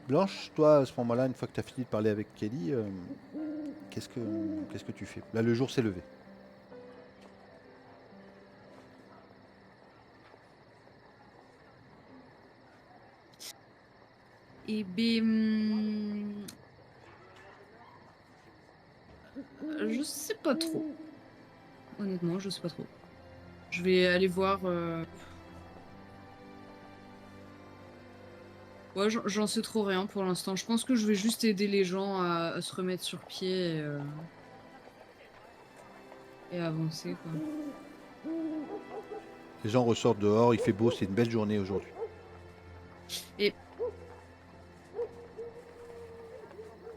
Blanche, toi, à ce moment-là, une fois que tu as fini de parler avec Kelly, qu'est-ce que qu'est-ce que tu fais? Là, le jour s'est levé. Et ben, je sais pas trop. Honnêtement, je sais pas trop. Je vais aller voir. Ouais, j'en sais trop rien pour l'instant. Je pense que je vais juste aider les gens à se remettre sur pied et avancer, quoi. Les gens ressortent dehors, il fait beau, c'est une belle journée aujourd'hui. Et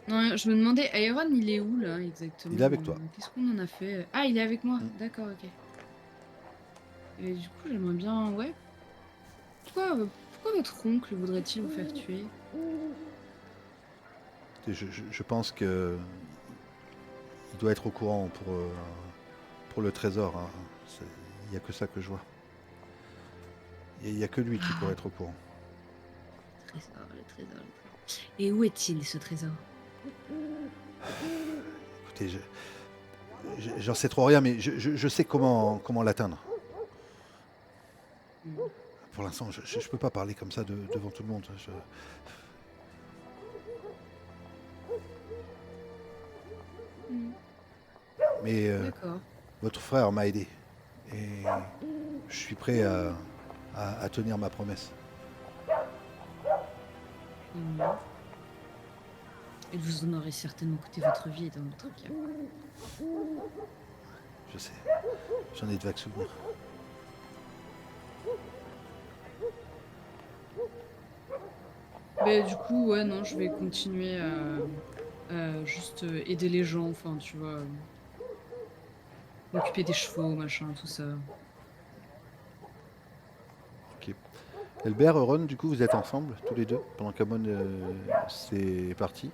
ouais, je me demandais, Aaron, il est où là Il est exactement? avec toi. Qu'est-ce qu'on en a fait? Ah, il est avec moi. Mm. D'accord, ok. Et du coup, j'aimerais bien. Ouais. Pourquoi votre oncle voudrait-il vous faire tuer? Je pense que il doit être au courant pour le trésor, hein. Il n'y a que ça que je vois. Il n'y a que lui qui pourrait Ah, être au courant. trésor, le trésor, le trésor. Et où est-il ce trésor? Écoutez, j'en sais trop rien, mais je sais comment l'atteindre. Hmm. Pour l'instant, je ne peux pas parler comme ça devant tout le monde. Hmm. Mais D'accord. votre frère m'a aidé. Et je suis prêt à tenir ma promesse. Hmm. Il vous en aurait certainement coûté votre vie dans votre cas. Je sais. J'en ai de vagues souvenirs. Ben, du coup, ouais, non, je vais continuer à juste aider les gens, enfin, tu vois, m'occuper des chevaux, machin, tout ça. Ok. Elbert, Ron, du coup, vous êtes ensemble, tous les deux, pendant qu'Amon s'est parti.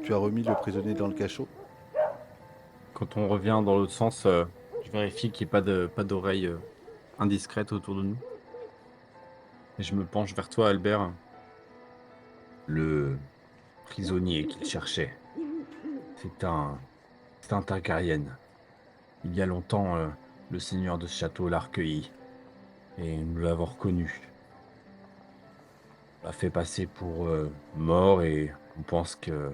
Tu as remis le prisonnier dans le cachot. Quand on revient dans l'autre sens, je vérifie qu'il n'y ait pas d'oreilles indiscrètes autour de nous. Et je me penche vers toi, Albert. Le prisonnier qu'il cherchait, c'est un, c'est un Targaryen. Il y a longtemps, le seigneur de ce château l'a recueilli et nous l'avons reconnu. On l'a fait passer pour mort et on pense que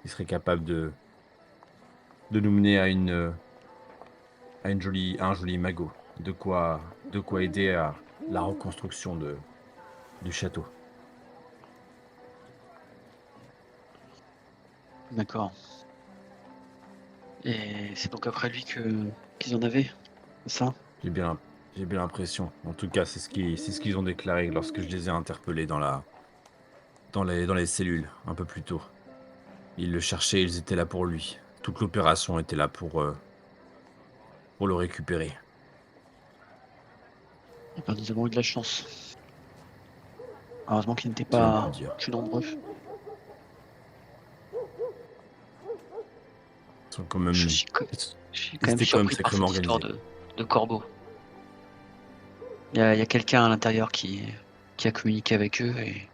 il serait capable de nous mener à un joli magot. De quoi aider à la reconstruction du château. D'accord. Et c'est donc après lui qu'ils en avaient, c'est ça? J'ai bien, j'ai bien l'impression. En tout cas, c'est ce qu'ils ont déclaré lorsque je les ai interpellés dans les cellules un peu plus tôt. Ils le cherchaient, ils étaient là pour lui. Toute l'opération était là pour le récupérer. Eh ben, nous avons eu de la chance. Heureusement qu'ils n'étaient Si l'on peut pas dire. plus nombreux. Ils sont quand Je même, suis, co- ils je suis quand ils même étaient quand même surpris par sacrément cette histoire organisés. de corbeau. Il y a quelqu'un à l'intérieur qui a communiqué avec eux et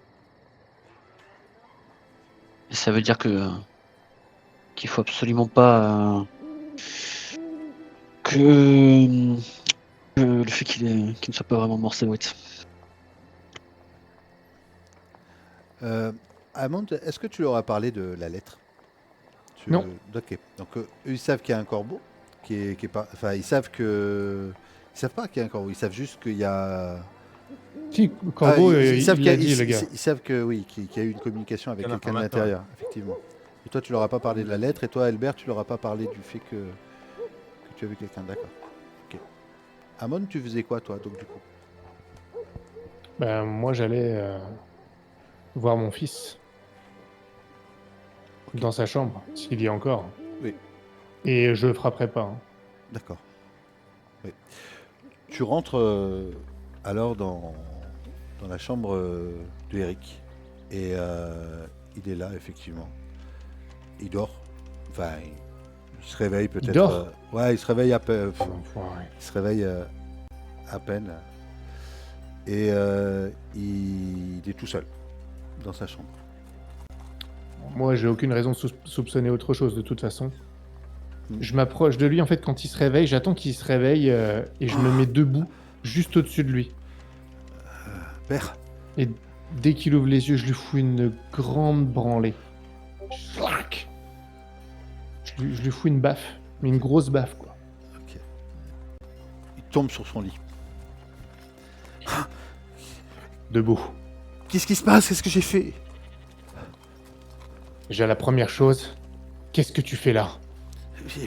ça veut dire qu'il faut absolument pas que, que le fait qu'il ne soit pas vraiment mort s'éloigne. Euh, Amand, est-ce que tu leur as parlé de la lettre? Non. Ok. Donc, eux, ils savent qu'il y a un corbeau. Qui est pas... Enfin, ils savent que... Ils savent pas qu'il y a un corbeau. Ils savent juste qu'il y a... Si, Ah, Corbeau, ils savent il qu'il y a... l'a dit, le gars. ils savent que oui, qu'il y a eu une communication avec Quel quelqu'un de informateur? l'intérieur, effectivement. Et toi, tu leur as pas parlé Il de l'a la dit. lettre. Et toi, Albert, tu leur as pas parlé du fait que tu as vu quelqu'un. D'accord. Ok. Amon, tu faisais quoi, toi, donc, du coup? Ben, moi, j'allais voir mon fils Ok. dans sa chambre, s'il y est encore. Oui, Et je frapperai pas, hein. d'accord. Oui. Tu rentres alors dans la chambre de Eric. Et il est là, effectivement. Il dort. Enfin, il se réveille Il peut-être. dort. Ouais, il se réveille à peine. Oh, l'enfoiré. Il se réveille à peine. Et il est tout seul. dans sa chambre. Moi, j'ai aucune raison de soupçonner autre chose de toute façon. Mm. Je m'approche de lui en fait quand il se réveille. J'attends qu'il se réveille et je me mets debout juste au-dessus de lui. Père, Et dès qu'il ouvre les yeux, je lui fous une grande branlée. Schlac. Je lui fous une baffe, mais une grosse baffe quoi. ok. Il tombe sur son lit. Debout. Qu'est-ce qui se passe? Qu'est-ce que j'ai fait? Déjà la première chose, qu'est-ce que tu fais là?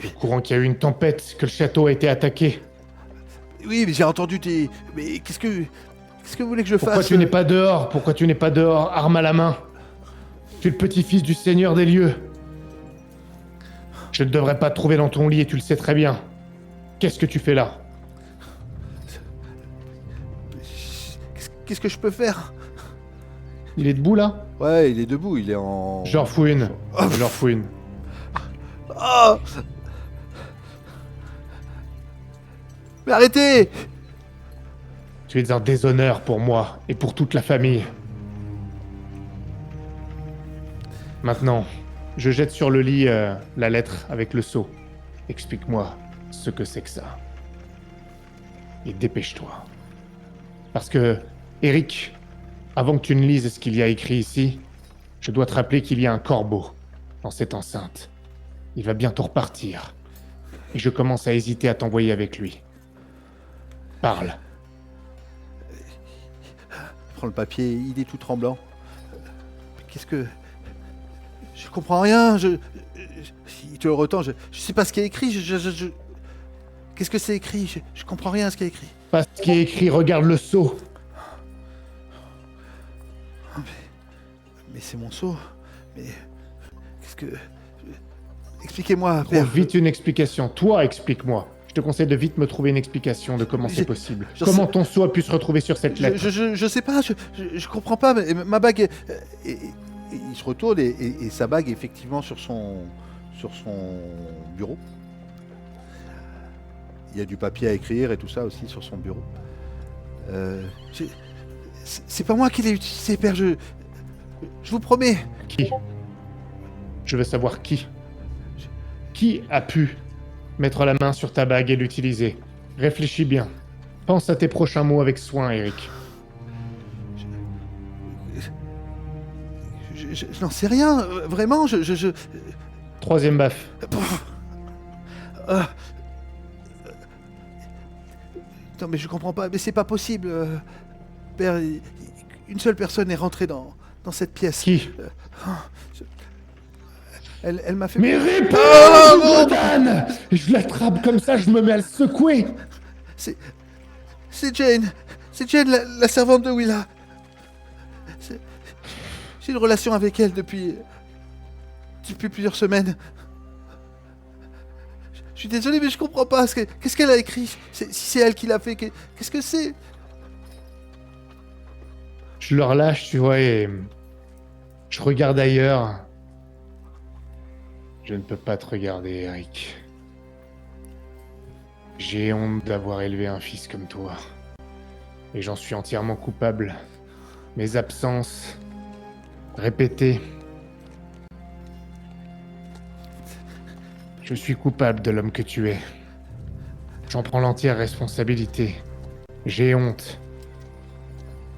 Au courant qu'il y a eu une tempête, que le château a été attaqué. Oui, mais j'ai entendu tes... Mais qu'est-ce que vous voulez que je Pourquoi fasse? tu n'es pas dehors? Pourquoi tu n'es pas dehors, arme à la main? Tu es le petit-fils du Seigneur des lieux. Je ne devrais pas te trouver dans ton lit et tu le sais très bien. Qu'est-ce que tu fais là? Qu'est-ce que je peux faire? Il est debout là? Ouais, il est debout, il est en... Je leur fous une. Je leur fous une. Oh! Mais arrêtez! Tu es un déshonneur pour moi et pour toute la famille. Maintenant, je jette sur le lit la lettre avec le sceau. Explique-moi ce que c'est que ça. Et dépêche-toi. Parce que, Eric, avant que tu ne lises ce qu'il y a écrit ici, je dois te rappeler qu'il y a un corbeau dans cette enceinte. Il va bientôt repartir. Et je commence à hésiter à t'envoyer avec lui. Parle. Prends le papier, il est tout tremblant. Qu'est-ce que... Je comprends rien, il te le retend, je sais pas ce qu'il y a écrit, Qu'est-ce que c'est écrit? Je comprends rien à ce qu'il y a écrit. Pas ce qui est écrit, regarde le sceau. Mais c'est mon sceau. Mais... Qu'est-ce que... Expliquez-moi, Trouve père. vite une explication. Toi, explique-moi. Je te conseille de vite me trouver une explication de comment c'est possible. je Comment sais- ton sceau a pu se retrouver sur cette lettre. Je sais pas, je comprends pas, mais ma bague... il se retourne et sa bague est effectivement sur son bureau. Il y a du papier à écrire et tout ça aussi sur son bureau. C'est pas moi qui l'ai utilisé, père, je vous promets. Qui? Je veux savoir qui. Qui a pu mettre la main sur ta bague et l'utiliser? Réfléchis bien. Pense à tes prochains mots avec soin, Eric. Je n'en sais rien, vraiment, Troisième baffe. Non mais je comprends pas, mais c'est pas possible. Père, une seule personne est rentrée dans cette pièce. Qui? Elle m'a fait... Mais réponds, Oh, non. Bogdan! Je l'attrape comme ça, je me mets à le secouer. C'est Jane. C'est Jane, la servante de Willa. J'ai une relation avec elle depuis plusieurs semaines. Je suis désolé, mais je comprends pas. Qu'est-ce qu'elle a écrit? Si c'est elle qui l'a fait, qu'est-ce que c'est? Je le relâche, tu vois, et je regarde ailleurs. Je ne peux pas te regarder, Eric. J'ai honte d'avoir élevé un fils comme toi. Et j'en suis entièrement coupable. Mes absences, répétées. Je suis coupable de l'homme que tu es. J'en prends l'entière responsabilité. J'ai honte.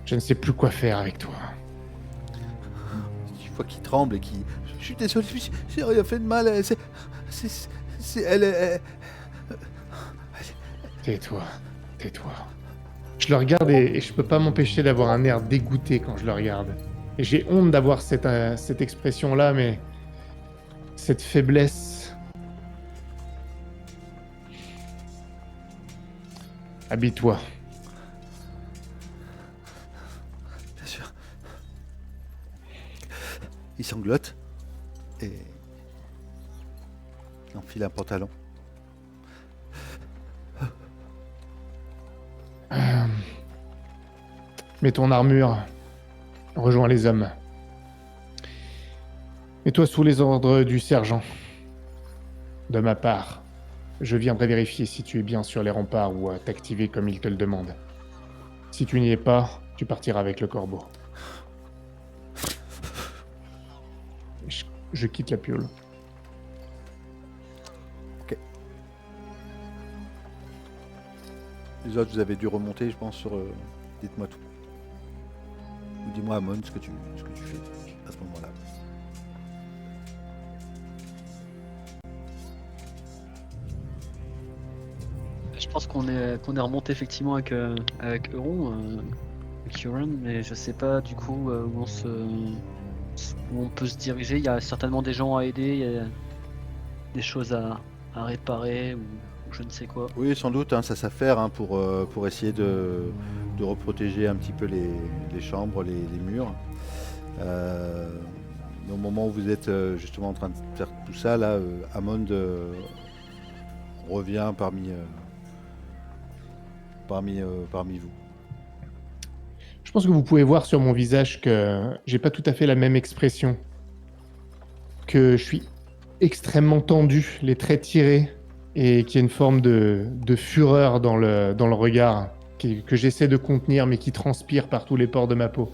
Je ne sais plus quoi faire avec toi. Tu vois qu'il tremble et qu'il... Je suis désolé, j'ai rien fait de mal. C'est elle... Tais-toi, tais-toi. Je le regarde et je peux pas m'empêcher d'avoir un air dégoûté quand je le regarde. Et j'ai honte d'avoir cette expression-là, mais cette faiblesse... Habille-toi. Bien sûr. Il sanglote et il enfile un pantalon. Mets ton armure. Rejoins les hommes. Mets-toi sous les ordres du sergent. De ma part, je viendrai vérifier si tu es bien sur les remparts ou à t'activer comme il te le demande. Si tu n'y es pas, tu partiras avec le corbeau. je quitte la piole. Les autres, vous avez dû remonter, je pense, sur... dites-moi tout. Ou dis-moi, Amon, ce que tu fais à ce moment-là. Je pense qu'on est remonté effectivement avec Euron, avec Euron, mais je sais pas du coup où on peut se diriger. Il y a certainement des gens à aider, il y a des choses à réparer ou je ne sais quoi. Oui, sans doute, hein, ça s'affaire hein, pour essayer de reprotéger un petit peu les chambres, les murs. Au moment où vous êtes justement en train de faire tout ça, là, Amond revient parmi vous. Je pense que vous pouvez voir sur mon visage que j'ai pas tout à fait la même expression. Que je suis extrêmement tendu, les traits tirés, et qu'il y a une forme de fureur dans le regard que j'essaie de contenir, mais qui transpire par tous les pores de ma peau.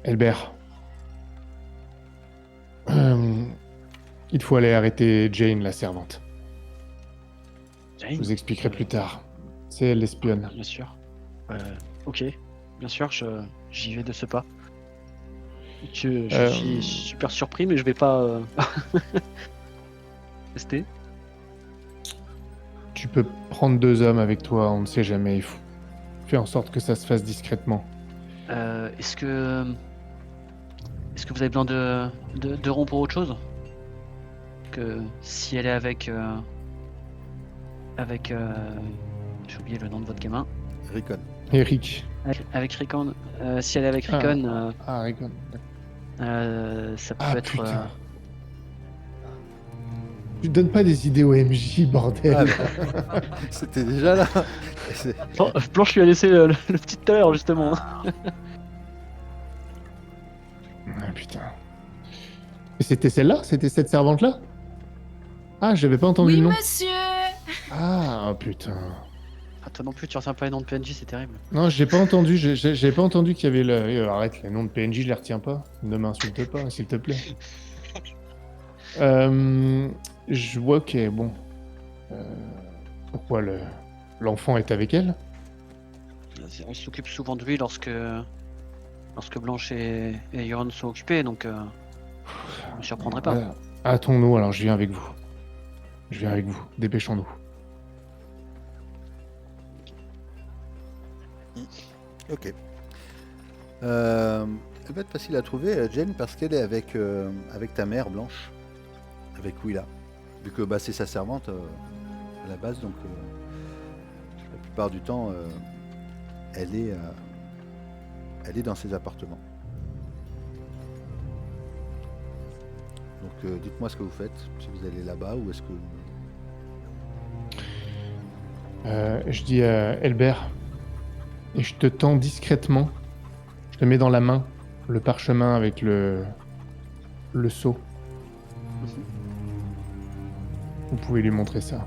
Elbert. Il faut aller arrêter Jane, la servante. Jane, Je vous expliquerai plus tard. C'est elle l'espionne. bien sûr. Ok, bien sûr, j'y vais de ce pas. Je suis super surpris, mais je vais pas rester. Tu peux prendre 2 hommes avec toi, on ne sait jamais. Il faut faire en sorte que ça se fasse discrètement. Est-ce que vous avez besoin de Ron pour autre chose? Que si elle est avec j'ai oublié le nom de votre gamin. Rickon. Eric. Avec Rickon. Si elle est avec Rickon, Rickon. ça peut être. Putain. Tu donnes pas des idées au MJ, bordel. Ah, c'était déjà là. Blanche lui a laissé le petit tout à l'heure justement. Ah, putain. Et c'était celle-là? C'était cette servante-là? Ah, j'avais pas entendu Oui, le nom. monsieur. Ah, putain. Ah, toi non plus, tu retiens pas les noms de PNJ, c'est terrible. Non, j'ai pas entendu. J'ai pas entendu qu'il y avait le. Arrête, les noms de PNJ, je les retiens pas. Ne m'insulte pas, s'il te plaît. Je vois que bon. Pourquoi l'enfant est avec elle? On s'occupe souvent de lui lorsque Blanche et Yoran sont occupés, donc je me surprendrai pas. Hâtons-nous, alors je viens avec vous. Je viens avec vous. Dépêchons-nous. Ok. Elle va être facile à trouver, Jane, parce qu'elle est avec ta mère Blanche, avec Willa. Vu que c'est sa servante à la base, donc la plupart du temps, elle est dans ses appartements. Donc dites-moi ce que vous faites, si vous allez là-bas ou est-ce que... Je dis à Elbert, et je te tends discrètement, je te mets dans la main le parchemin avec le sceau. Vous pouvez lui montrer ça.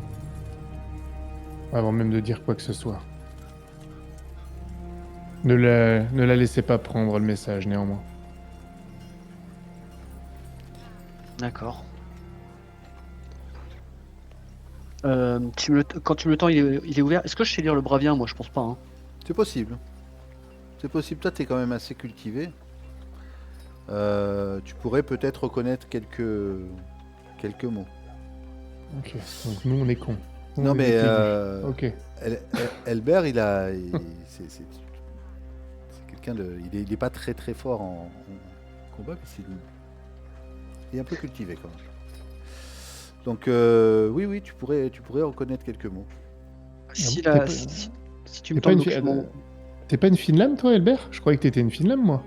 Avant même de dire quoi que ce soit. Ne la laissez pas prendre le message, néanmoins. D'accord. Quand tu me le tends, il est ouvert. Est-ce que je sais lire le Bravien? Moi, je pense pas. Hein. C'est possible. C'est possible. Toi, t'es quand même assez cultivé. Tu pourrais peut-être reconnaître quelques mots. Ok, donc nous on est cons. Non mais Ok. Elbert, c'est quelqu'un de, il est pas très très fort en combat, mais il est un peu cultivé quand même. Donc oui, tu pourrais reconnaître quelques mots. Si tu me T'es pas tends le une document. T'es pas une fine lame, toi, Elbert? Je croyais que t'étais une fine lame, moi.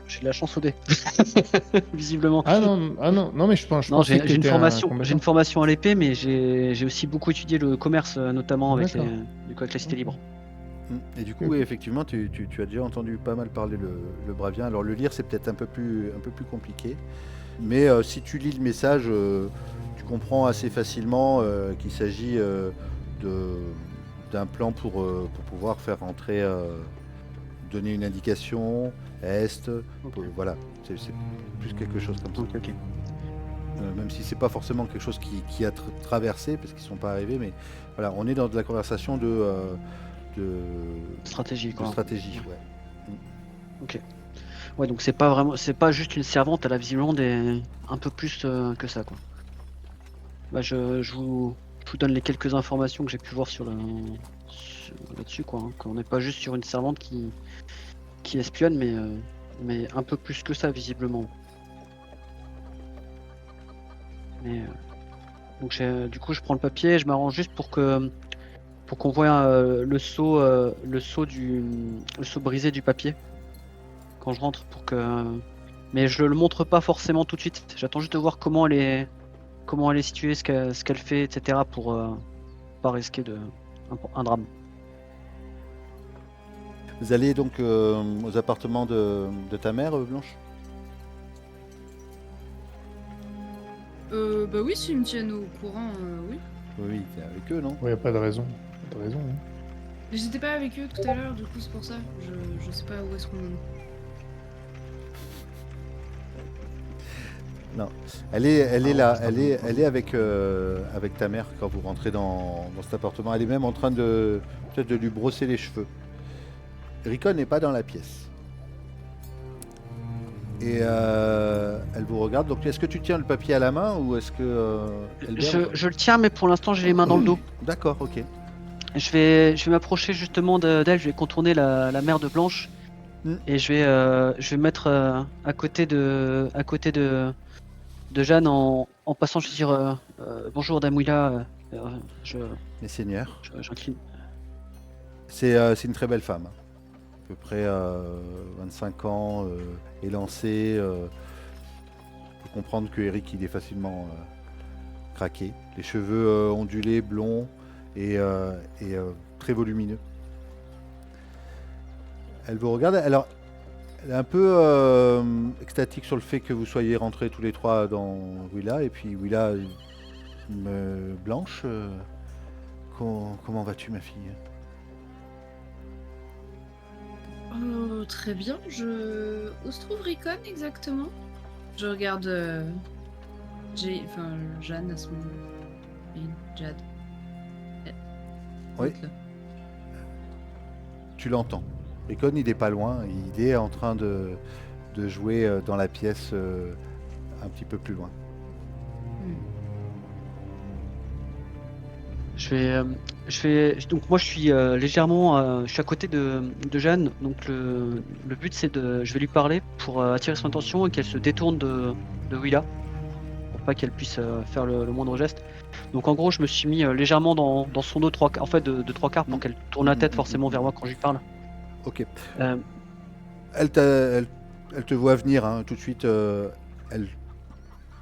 J'ai de la chance au dé. Visiblement. Non, mais je Non, pensais que j'ai une t'étais j'ai une formation à l'épée, mais j'ai aussi beaucoup étudié le commerce, notamment avec D'accord. avec la cité libre. Et du coup, oui, effectivement, tu as déjà entendu pas mal parler le Bravien. Alors le lire, c'est peut-être un peu plus compliqué. Mais si tu lis le message, tu comprends assez facilement qu'il s'agit d'un plan pour pouvoir faire rentrer, donner une indication, est, Ok. voilà, c'est plus quelque chose comme ça. Ok, ok. Même si c'est pas forcément quelque chose qui a traversé, parce qu'ils sont pas arrivés, mais voilà, on est dans de la conversation de, Stratégie, de quoi. stratégie, ouais. Ok. Ouais, donc c'est pas juste une servante, elle a visiblement un peu plus que ça, quoi. Bah, je vous donne les quelques informations que j'ai pu voir là-dessus, quoi. Hein, qu'on n'est pas juste sur une servante qui espionne, mais un peu plus que ça, visiblement. Mais, donc du coup, je prends le papier et je m'arrange juste pour qu'on voit le seau brisé du papier quand je rentre, mais je le montre pas forcément tout de suite. J'attends juste de voir comment elle est située, ce qu'elle fait, etc. pour pas risquer un drame. Vous allez donc aux appartements de ta mère, Blanche? Bah oui, s'ils me tiennent au courant, oui. Oui, t'es avec eux, non? Ouais, pas de raison. Pas de raison. Hein. Mais j'étais pas avec eux tout à l'heure, du coup c'est pour ça. Je sais pas où est-ce qu'on en est. Non. Elle est là, elle est avec ta mère quand vous rentrez dans cet appartement. Elle est même en train peut-être de lui brosser les cheveux. Rico n'est pas dans la pièce. Et elle vous regarde. Donc, est-ce que tu tiens le papier à la main ou est-ce que Elbert- Je le tiens, mais pour l'instant, j'ai les mains dans le dos. D'accord, ok. Je vais m'approcher justement d'elle, je vais contourner la mère de Blanche Mm. et je vais me mettre à côté de Jeanne en passant, je vais dire bonjour Dame Willa, Les seigneurs. j'incline. C'est une très belle femme. À peu près 25 ans, élancée. On peut comprendre que Eric il est facilement craqué. Les cheveux ondulés, blonds et très volumineux. Elle vous regarde. Alors, elle est un peu extatique sur le fait que vous soyez rentrés tous les trois dans Willa. Et puis Willa, Blanche, comment vas-tu, ma fille? Oh, très bien. Où se trouve Ricon exactement? Je regarde Jeanne à ce moment-là. Et Jade. Oui. Là. Tu l'entends. Recon, il est pas loin. Il est en train de jouer dans la pièce un petit peu plus loin. Donc moi je suis légèrement, je suis à côté de Jeanne, donc le but c'est je vais lui parler pour attirer son attention et qu'elle se détourne de Willa, pour pas qu'elle puisse faire le moindre geste. Donc en gros je me suis mis légèrement dans son dos en fait de trois quarts pour qu'elle tourne la tête forcément vers moi quand je lui parle. Ok. Euh, Elle te voit venir hein, tout de suite. Elle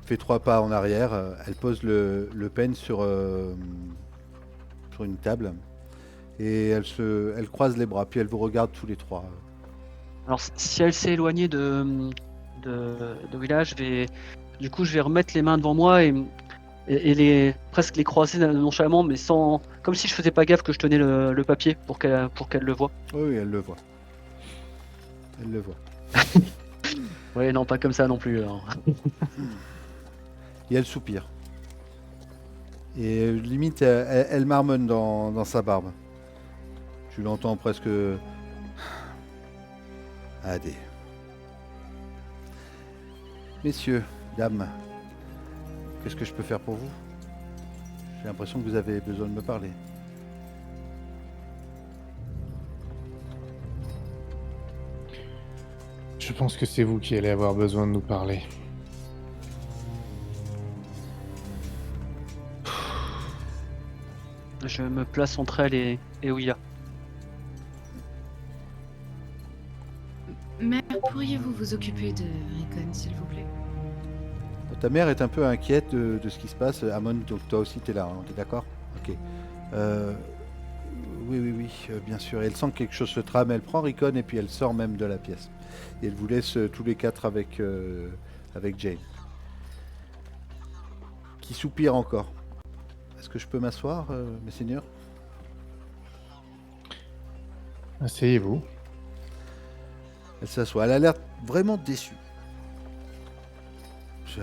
fait 3 pas en arrière. Elle pose le pen sur une table. Et elle croise les bras. Puis elle vous regarde tous les trois. Alors si elle s'est éloignée de Willa, je vais remettre les mains devant moi et presque les croiser nonchalamment, mais comme si je faisais pas gaffe que je tenais le papier pour qu'elle le voie. Oui, elle le voit. Elle le voit. Ouais, non, pas comme ça non plus. Alors. Et elle soupire. Et limite, elle marmonne dans sa barbe. Tu l'entends presque... Adé. Messieurs, dames, qu'est-ce que je peux faire pour vous? J'ai l'impression que vous avez besoin de me parler. Je pense que c'est vous qui allez avoir besoin de nous parler. Je me place entre elle et Willa. Mère, pourriez-vous vous occuper de Ricon, s'il vous plaît? Ta mère est un peu inquiète de ce qui se passe. Amon, donc toi aussi, t'es là, hein, t'es d'accord? Ok. Oui, bien sûr. Elle sent que quelque chose se trame, elle prend Ricon et puis elle sort même de la pièce. Et elle vous laisse tous les quatre avec Jane. Qui soupire encore. Est-ce que je peux m'asseoir, mes seigneurs? Asseyez-vous. Elle s'assoit. Elle a l'air vraiment déçue. Je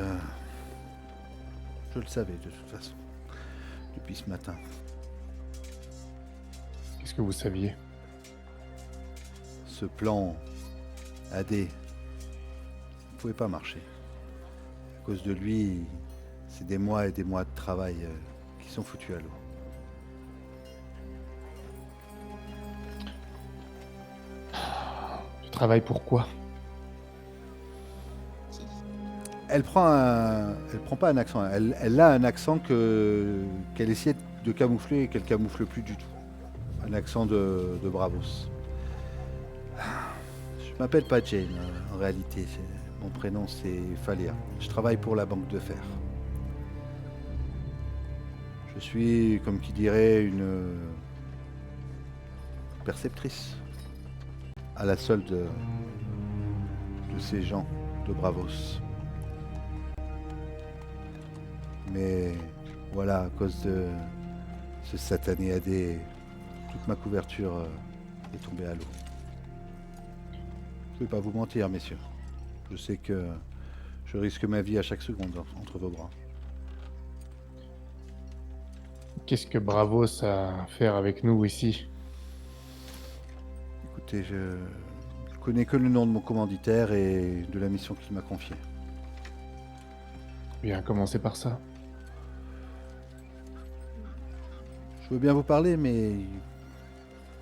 le savais de toute façon. Depuis ce matin. Qu'est-ce que vous saviez? Ce plan AD ne pouvait pas marcher. À cause de lui, c'est des mois et des mois de travail qui sont foutus à l'eau. Tu travailles pour quoi? Elle prend pas un accent. Elle a un accent qu'elle essaie de camoufler et qu'elle camoufle plus du tout. Un accent de Bravos. Je m'appelle pas Jane en réalité. Mon prénom c'est Falia. Je travaille pour la banque de fer. Je suis, comme qui dirait, une perceptrice à la solde de ces gens de Bravos. Mais voilà, à cause de ce satané AD, toute ma couverture est tombée à l'eau. Je ne vais pas vous mentir, messieurs. Je sais que je risque ma vie à chaque seconde entre vos bras. Qu'est-ce que Bravos a à faire avec nous ici? Écoutez, je connais que le nom de mon commanditaire et de la mission qu'il m'a confiée. Bien, commencez par ça. Je veux bien vous parler, mais il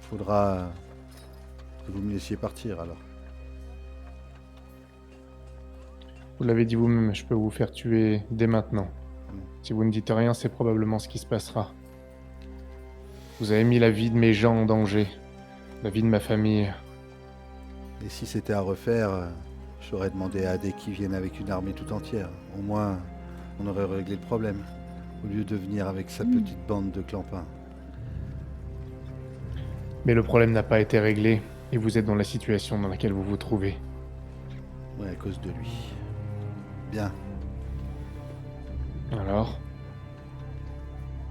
faudra que vous me laissiez partir alors. Vous l'avez dit vous-même, je peux vous faire tuer dès maintenant. Si vous ne dites rien, c'est probablement ce qui se passera. Vous avez mis la vie de mes gens en danger, la vie de ma famille. Et si c'était à refaire, j'aurais demandé à AD qui vienne avec une armée tout entière. Au moins, on aurait réglé le problème, au lieu de venir avec sa petite bande de clampins. Mais le problème n'a pas été réglé, et vous êtes dans la situation dans laquelle vous vous trouvez. Ouais, à cause de lui. Bien. Alors?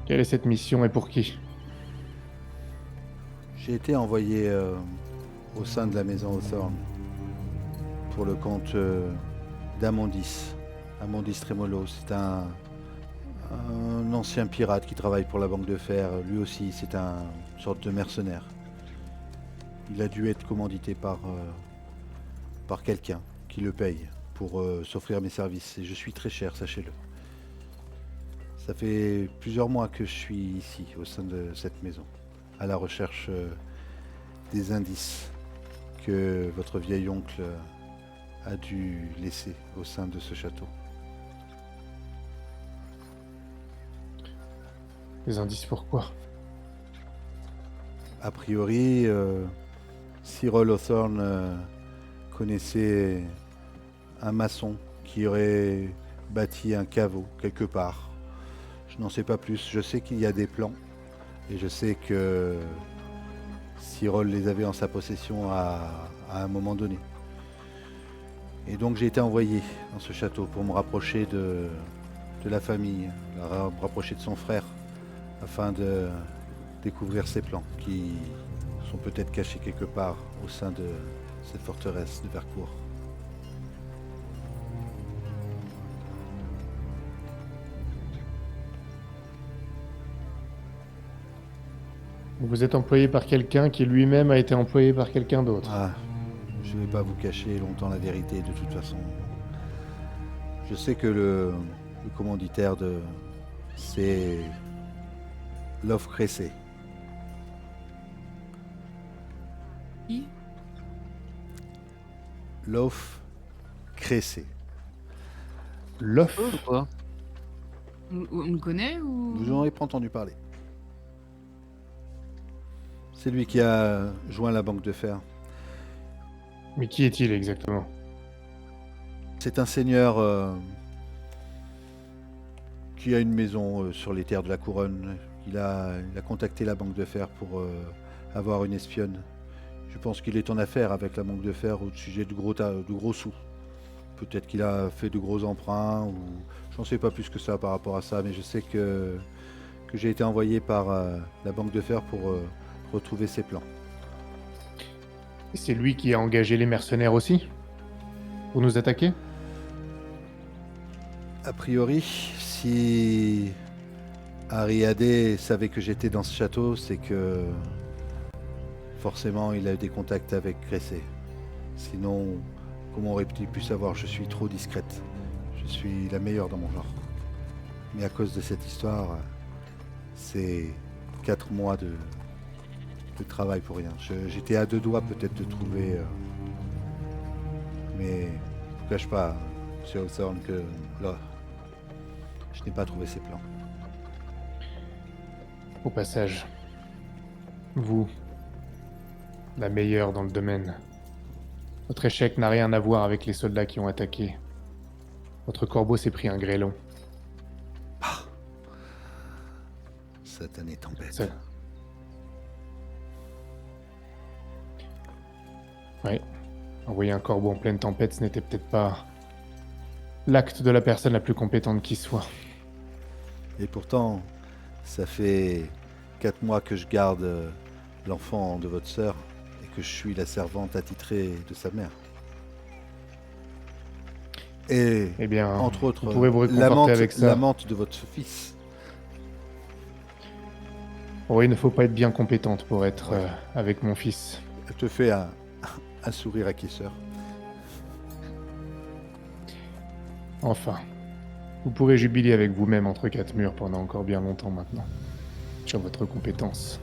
Quelle est cette mission et pour qui? J'ai été envoyé au sein de la maison Hawthorne pour le compte d'Amondis. Amondis Tremolo, c'est un ancien pirate qui travaille pour la banque de fer. Lui aussi, c'est une sorte de mercenaire. Il a dû être commandité par quelqu'un qui le paye pour s'offrir mes services. Et je suis très cher, sachez-le. Ça fait plusieurs mois que je suis ici, au sein de cette maison, à la recherche des indices que votre vieil oncle a dû laisser au sein de ce château. Des indices pourquoi? A priori, Cyril Hawthorne connaissait un maçon qui aurait bâti un caveau quelque part. Je n'en sais pas plus. Je sais qu'il y a des plans et je sais que Cyril les avait en sa possession à un moment donné. Et donc j'ai été envoyé dans ce château pour me rapprocher de la famille, me rapprocher de son frère, afin de découvrir ses plans qui sont peut-être cachés quelque part au sein de cette forteresse de Vercourt. Vous êtes employé par quelqu'un qui lui-même a été employé par quelqu'un d'autre. Ah, je ne vais pas vous cacher longtemps la vérité de toute façon. Je sais que le commanditaire c'est Lof Cressé. Qui? Lof Cressé. Lof? Ou quoi? On le connaît ou... Vous n'en avez pas entendu parler. C'est lui qui a joint la banque de fer. Mais qui est-il exactement? C'est un seigneur qui a une maison sur les terres de la couronne. Il a contacté la banque de fer pour avoir une espionne. Je pense qu'il est en affaire avec la banque de fer au sujet de gros sous. Peut-être qu'il a fait de gros emprunts ou j'en sais pas plus que ça par rapport à ça, mais je sais que j'ai été envoyé par la banque de fer pour retrouver ses plans. Et c'est lui qui a engagé les mercenaires aussi pour nous attaquer? A priori, si Ariadé savait que j'étais dans ce château, c'est que forcément il a eu des contacts avec Gressé. Sinon, comment aurait-il pu savoir? Je suis trop discrète. Je suis la meilleure dans mon genre. Mais à cause de cette histoire, c'est 4 mois de travail pour rien. J'étais à 2 doigts peut-être de trouver... mais je ne cache pas, chez Hawthorne, que là, je n'ai pas trouvé ses plans. Au passage, vous, la meilleure dans le domaine, votre échec n'a rien à voir avec les soldats qui ont attaqué. Votre corbeau s'est pris un grêlon. Satanée tempête. Ça- Ouais. Envoyer un corbeau en pleine tempête, ce n'était peut-être pas l'acte de la personne la plus compétente qui soit. Et pourtant, ça fait 4 mois que je garde l'enfant de votre sœur et que je suis la servante attitrée de sa mère. Et Eh bien, entre autres, vous pouvez vous réconforter avec ça. l'amante de votre fils. Oui, il ne faut pas être bien compétente pour être Ouais. avec mon fils. Elle te fait un sourire acquiesceur. Enfin, vous pourrez jubiler avec vous-même entre 4 murs pendant encore bien longtemps maintenant. Sur votre compétence.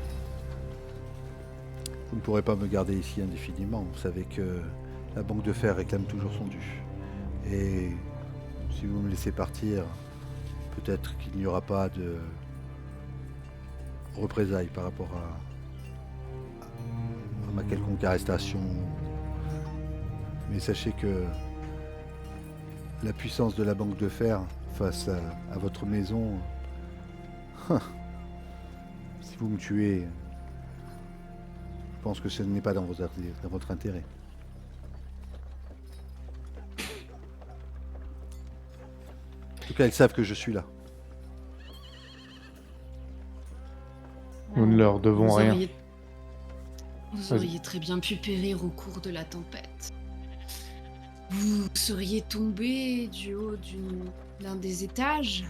Vous ne pourrez pas me garder ici indéfiniment. Vous savez que la banque de fer réclame toujours son dû. Et si vous me laissez partir, peut-être qu'il n'y aura pas de représailles par rapport à ma quelconque arrestation. Mais sachez que la puissance de la banque de fer face à votre maison, si vous me tuez, je pense que ce n'est pas dans votre intérêt. En tout cas, ils savent que je suis là. Nous ne leur devons Vous rien. Vous Vas-y. auriez très bien pu périr au cours de la tempête. Vous seriez tombé du haut d'un des étages.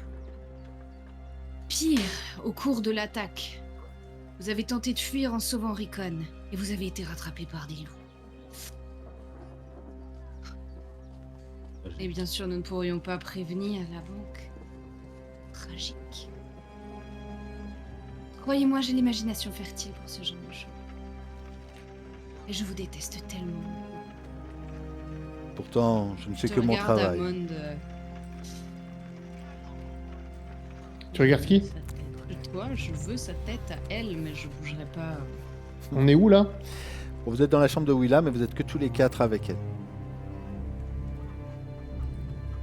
Pire, au cours de l'attaque, vous avez tenté de fuir en sauvant Ricon et vous avez été rattrapé par des loups. Et bien sûr, nous ne pourrions pas prévenir la banque. Tragique. Croyez-moi, j'ai l'imagination fertile pour ce genre de choses. Et je vous déteste tellement. Pourtant, je ne fais Je que mon regarde travail. Amond, Tu regardes qui? sa tête. Toi, je veux sa tête à elle, mais je bougerai pas. On est où là? Bon, vous êtes dans la chambre de Willa, mais vous êtes que tous les 4 avec elle.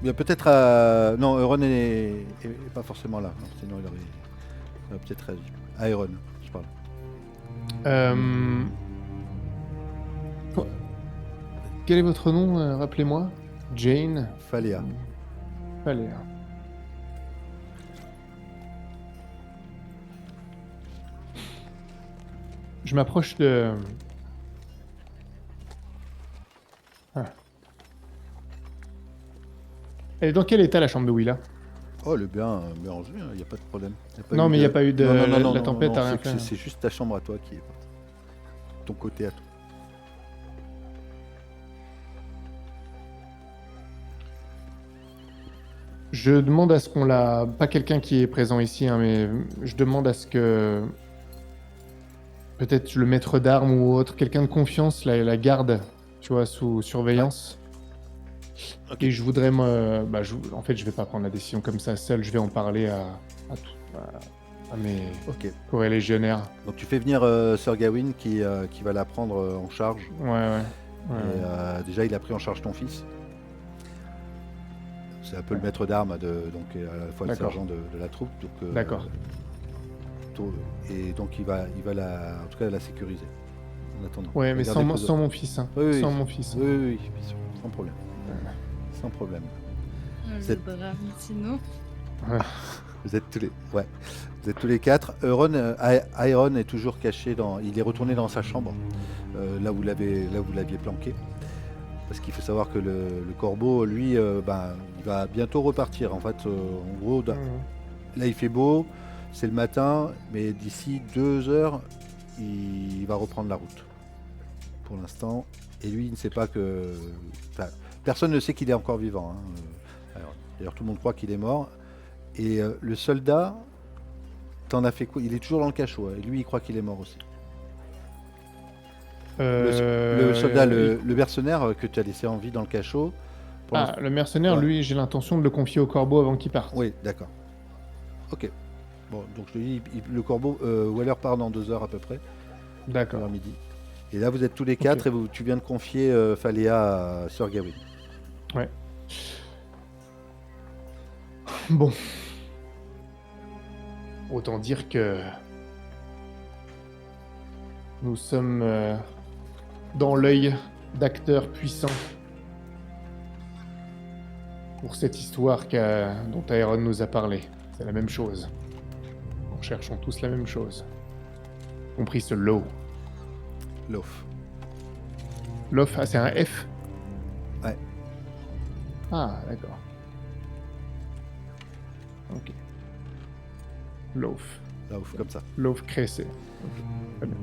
Il y a peut-être... Non, Euron est pas forcément là. Non, sinon, il aurait peut-être réagi. Ah, Euron, je parle. Quoi? Quel est votre nom? Rappelez-moi. Jane. Falia. Falia. Je m'approche de... Ah. Elle est dans quel état la chambre de Willa? Oh, le bien rangé, il n'y a pas de problème. Non, mais il n'y a pas eu de... la tempête non, a rien c'est fait. c'est juste ta chambre à toi qui est partie. Ton côté à toi. Je demande à ce qu'on la... Pas quelqu'un qui est présent ici, hein, mais je demande à ce que... Peut-être le maître d'armes ou autre, quelqu'un de confiance, la garde, tu vois, sous surveillance. Ok. Et je voudrais me... En fait, je vais pas prendre la décision comme ça seul, je vais en parler à mes Ok. corélégionnaires. Donc tu fais venir Sir Gawain qui va la prendre en charge. Ouais. Et, déjà, il a pris en charge ton fils. C'est un peu le maître d'armes, donc à la fois le D'accord. sergent de la troupe. Donc, D'accord. Et donc il va en tout cas la sécuriser. En attendant. Ouais, mais Regardez que- sans mon fils. Hein. Oui, oui. Sans mon fils. Oui, bien sûr, sans problème. Sans problème. Le Cette- Dramitino. Vous êtes tous les, ouais, vous êtes tous les 4. Euron est toujours caché il est retourné dans sa chambre. là où vous l'aviez planqué. Parce qu'il faut savoir que le corbeau, lui, il va bientôt repartir. En fait, en gros, là il fait beau, c'est le matin, mais d'ici 2 heures, il va reprendre la route. Pour l'instant. Et lui, il ne sait pas que... Enfin, personne ne sait qu'il est encore vivant. Hein. D'ailleurs, tout le monde croit qu'il est mort. Et le soldat, t'en as fait quoi? Il est toujours dans le cachot. Et lui, il croit qu'il est mort aussi. Le soldat, le mercenaire que tu as laissé en vie dans le cachot. Le mercenaire, Ouais. lui, j'ai l'intention de le confier au corbeau avant qu'il parte. Oui, d'accord. Ok. Bon, donc je te dis, le corbeau, Weller part dans 2 heures à peu près, D'accord. vers midi. Et là, vous êtes tous les 4 et tu viens de confier Faléa à Sir Gawain. Ouais. Bon. Autant dire que nous sommes dans l'œil d'acteurs puissants pour cette histoire dont Aeron nous a parlé. C'est la même chose. Nous cherchons tous la même chose. Y compris ce Low. Lof. Lof, c'est un F? Ouais. Ah, d'accord. Ok. Loaf. Lof, comme ça. Loaf Cressé. Ok, très bien.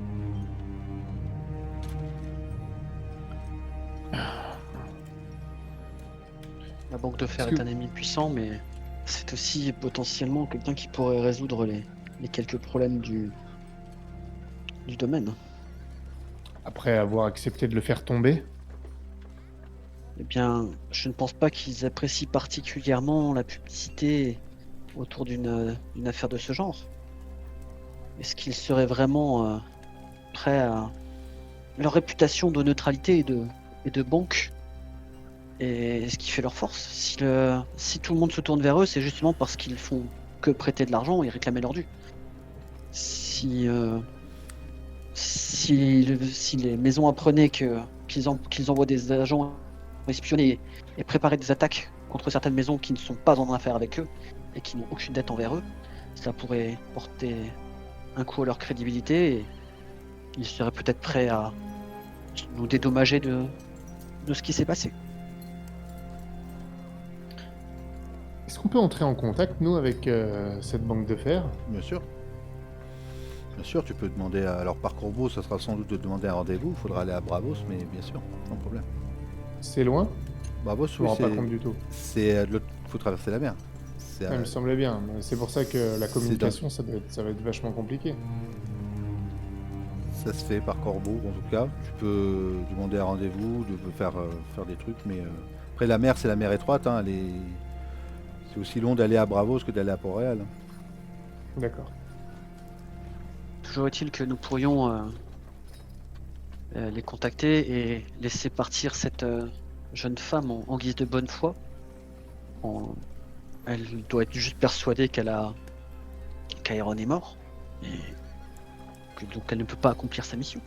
La banque de fer Est-ce est que- un ennemi puissant, mais c'est aussi potentiellement quelqu'un qui pourrait résoudre les quelques problèmes du domaine. Après avoir accepté de le faire tomber, Eh bien, je ne pense pas qu'ils apprécient particulièrement la publicité autour d'une affaire de ce genre. Est-ce qu'ils seraient vraiment prêts à... Leur réputation de neutralité et de banque est ce qui fait leur force. Si tout le monde se tourne vers eux, c'est justement parce qu'ils font que prêter de l'argent et réclamer leur dû. Si les maisons apprenaient qu'ils envoient des agents espionner et préparer des attaques contre certaines maisons qui ne sont pas en affaire avec eux et qui n'ont aucune dette envers eux, cela pourrait porter un coup à leur crédibilité et ils seraient peut-être prêts à nous dédommager de ce qui s'est passé. est-ce qu'on peut entrer en contact, nous, avec cette banque de fer? Bien sûr. Bien sûr, tu peux demander à... Alors par Corbeau, ça sera sans doute de demander un rendez-vous. Il faudra aller à Bravos, mais bien sûr, sans problème. C'est loin? Bravos, Je me rends pas compte du tout. c'est de l'autre... faut traverser la mer. C'est Ça me semblait bien. Mais c'est pour ça que la communication, ça va être vachement compliqué. Ça se fait par Corbeau, en tout cas. Tu peux demander un rendez-vous, tu peux faire des trucs, mais après la mer, c'est la mer étroite. Hein, c'est aussi long d'aller à Bravos que d'aller à Port-Réal. D'accord. Toujours est-il que nous pourrions les contacter et laisser partir cette jeune femme en guise de bonne foi. Elle doit être juste persuadée qu'Aeron est mort et donc elle ne peut pas accomplir sa mission.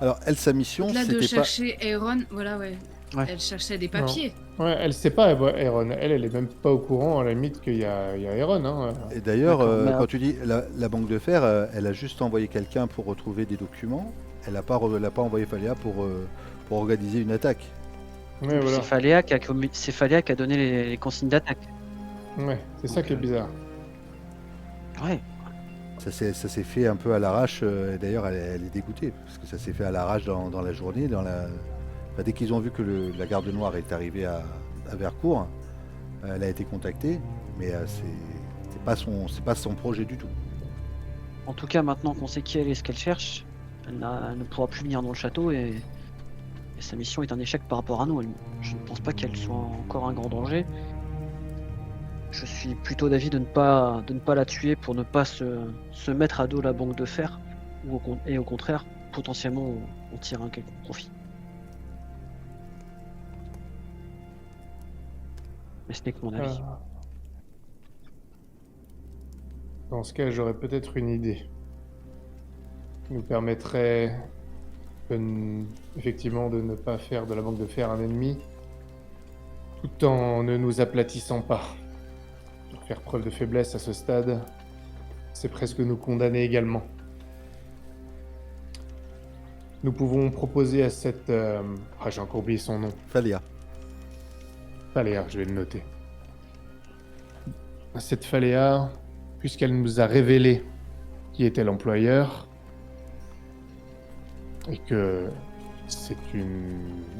Alors, elle, sa mission, Là de c'était pas... chercher Aaron, voilà, ouais. Ouais. Elle cherchait des papiers. Ouais, elle sait pas, Aeron. Elle est même pas au courant, à la limite, qu'il y a Aeron. Hein. Et d'ailleurs, D'accord, mais quand tu dis la banque de fer, elle a juste envoyé quelqu'un pour retrouver des documents. Elle n'a pas envoyé Faléa pour organiser une attaque. Ouais, voilà. C'est Faléa qui a donné les consignes d'attaque. Ouais, c'est ça qui est bizarre. Ouais. Ça s'est fait un peu à l'arrache. Et d'ailleurs, elle est dégoûtée parce que ça s'est fait à l'arrache dans la journée. Enfin, dès qu'ils ont vu que la garde noire est arrivée à Vercourt, elle a été contactée, mais c'est pas son projet du tout. En tout cas, maintenant qu'on sait qui elle est et ce qu'elle cherche, elle ne pourra plus venir dans le château et sa mission est un échec par rapport à nous. Je ne pense pas qu'elle soit encore un grand danger. Je suis plutôt d'avis de ne pas la tuer pour ne pas se mettre à dos la banque de fer et au contraire, potentiellement, on tire un quelconque profit. Mais ce n'est que mon avis. Dans ce cas, j'aurais peut-être une idée. Qui nous permettrait effectivement de ne pas faire de la banque de fer un ennemi, tout en ne nous aplatissant pas. Faire preuve de faiblesse à ce stade, c'est presque nous condamner également. Nous pouvons proposer à cette... j'ai encore oublié son nom. Falia. Faléa, je vais le noter. À cette Faléa, puisqu'elle nous a révélé qui était l'employeur, et que c'est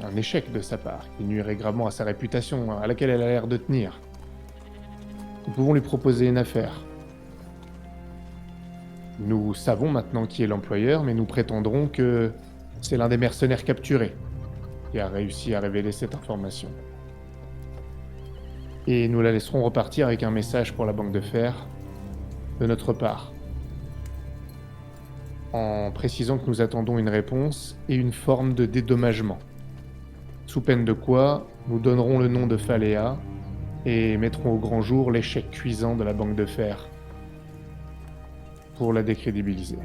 un échec de sa part, qui nuirait gravement à sa réputation, à laquelle elle a l'air de tenir. Nous pouvons lui proposer une affaire. Nous savons maintenant qui est l'employeur, mais nous prétendrons que c'est l'un des mercenaires capturés qui a réussi à révéler cette information. Et nous la laisserons repartir avec un message pour la banque de fer de notre part, en précisant que nous attendons une réponse et une forme de dédommagement. Sous peine de quoi, nous donnerons le nom de Faléa et mettrons au grand jour l'échec cuisant de la banque de fer pour la décrédibiliser.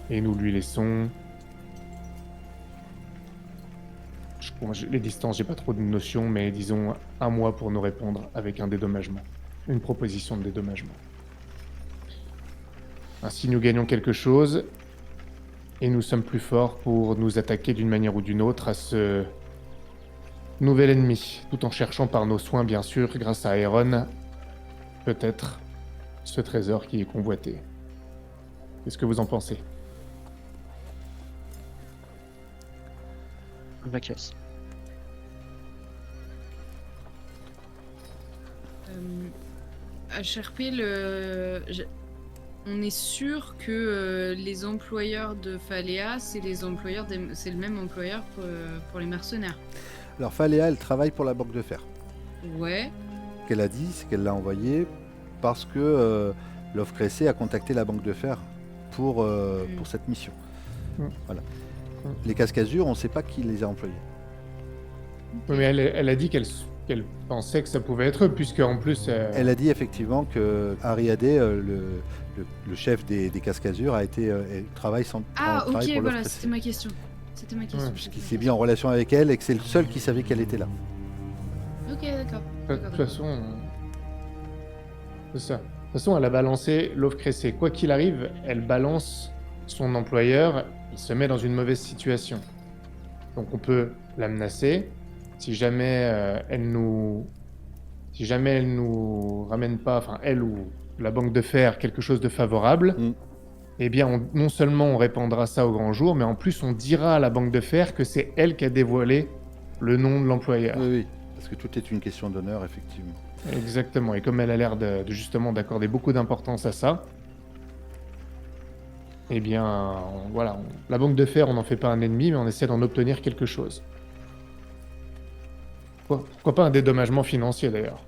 Et nous lui laissons... Les distances, j'ai pas trop de notions, mais disons 1 mois pour nous répondre avec un dédommagement. Une proposition de dédommagement. Ainsi, nous gagnons quelque chose et nous sommes plus forts pour nous attaquer d'une manière ou d'une autre à ce nouvel ennemi, tout en cherchant par nos soins, bien sûr, grâce à Aeron, peut-être ce trésor qui est convoité. Qu'est-ce que vous en pensez? La caisse. HRP, on est sûr que les employeurs de Faléa, c'est le même employeur pour les mercenaires. Alors Faléa, elle travaille pour la banque de fer. Ouais. Ce qu'elle a dit, c'est qu'elle l'a envoyé parce que Love Cressé a contacté la banque de fer pour cette mission. Voilà. Les Cascazures, on ne sait pas qui les a employés. Oui, mais elle a dit qu'elle pensait que ça pouvait être eux, puisque en plus... Elle a dit effectivement que Ariadé, le chef des Cascazures, travaille Ok, pour Love voilà, Cressé. c'était ma question. Puisqu'il s'est mis en relation avec elle et que c'est le seul qui savait qu'elle était là. Ok, d'accord. De toute façon... C'est ça. De toute façon, elle a balancé Love Cressé. Quoi qu'il arrive, elle balance son employeur, il se met dans une mauvaise situation. Donc on peut la menacer. Si jamais elle nous ramène pas, enfin elle ou la banque de fer, quelque chose de favorable, eh bien non seulement on répandra ça au grand jour, mais en plus on dira à la banque de fer que c'est elle qui a dévoilé le nom de l'employeur. Oui, parce que tout est une question d'honneur, effectivement. Exactement, et comme elle a l'air de justement d'accorder beaucoup d'importance à ça, eh bien, la banque de fer, on n'en fait pas un ennemi, mais on essaie d'en obtenir quelque chose. Pourquoi pas un dédommagement financier, d'ailleurs?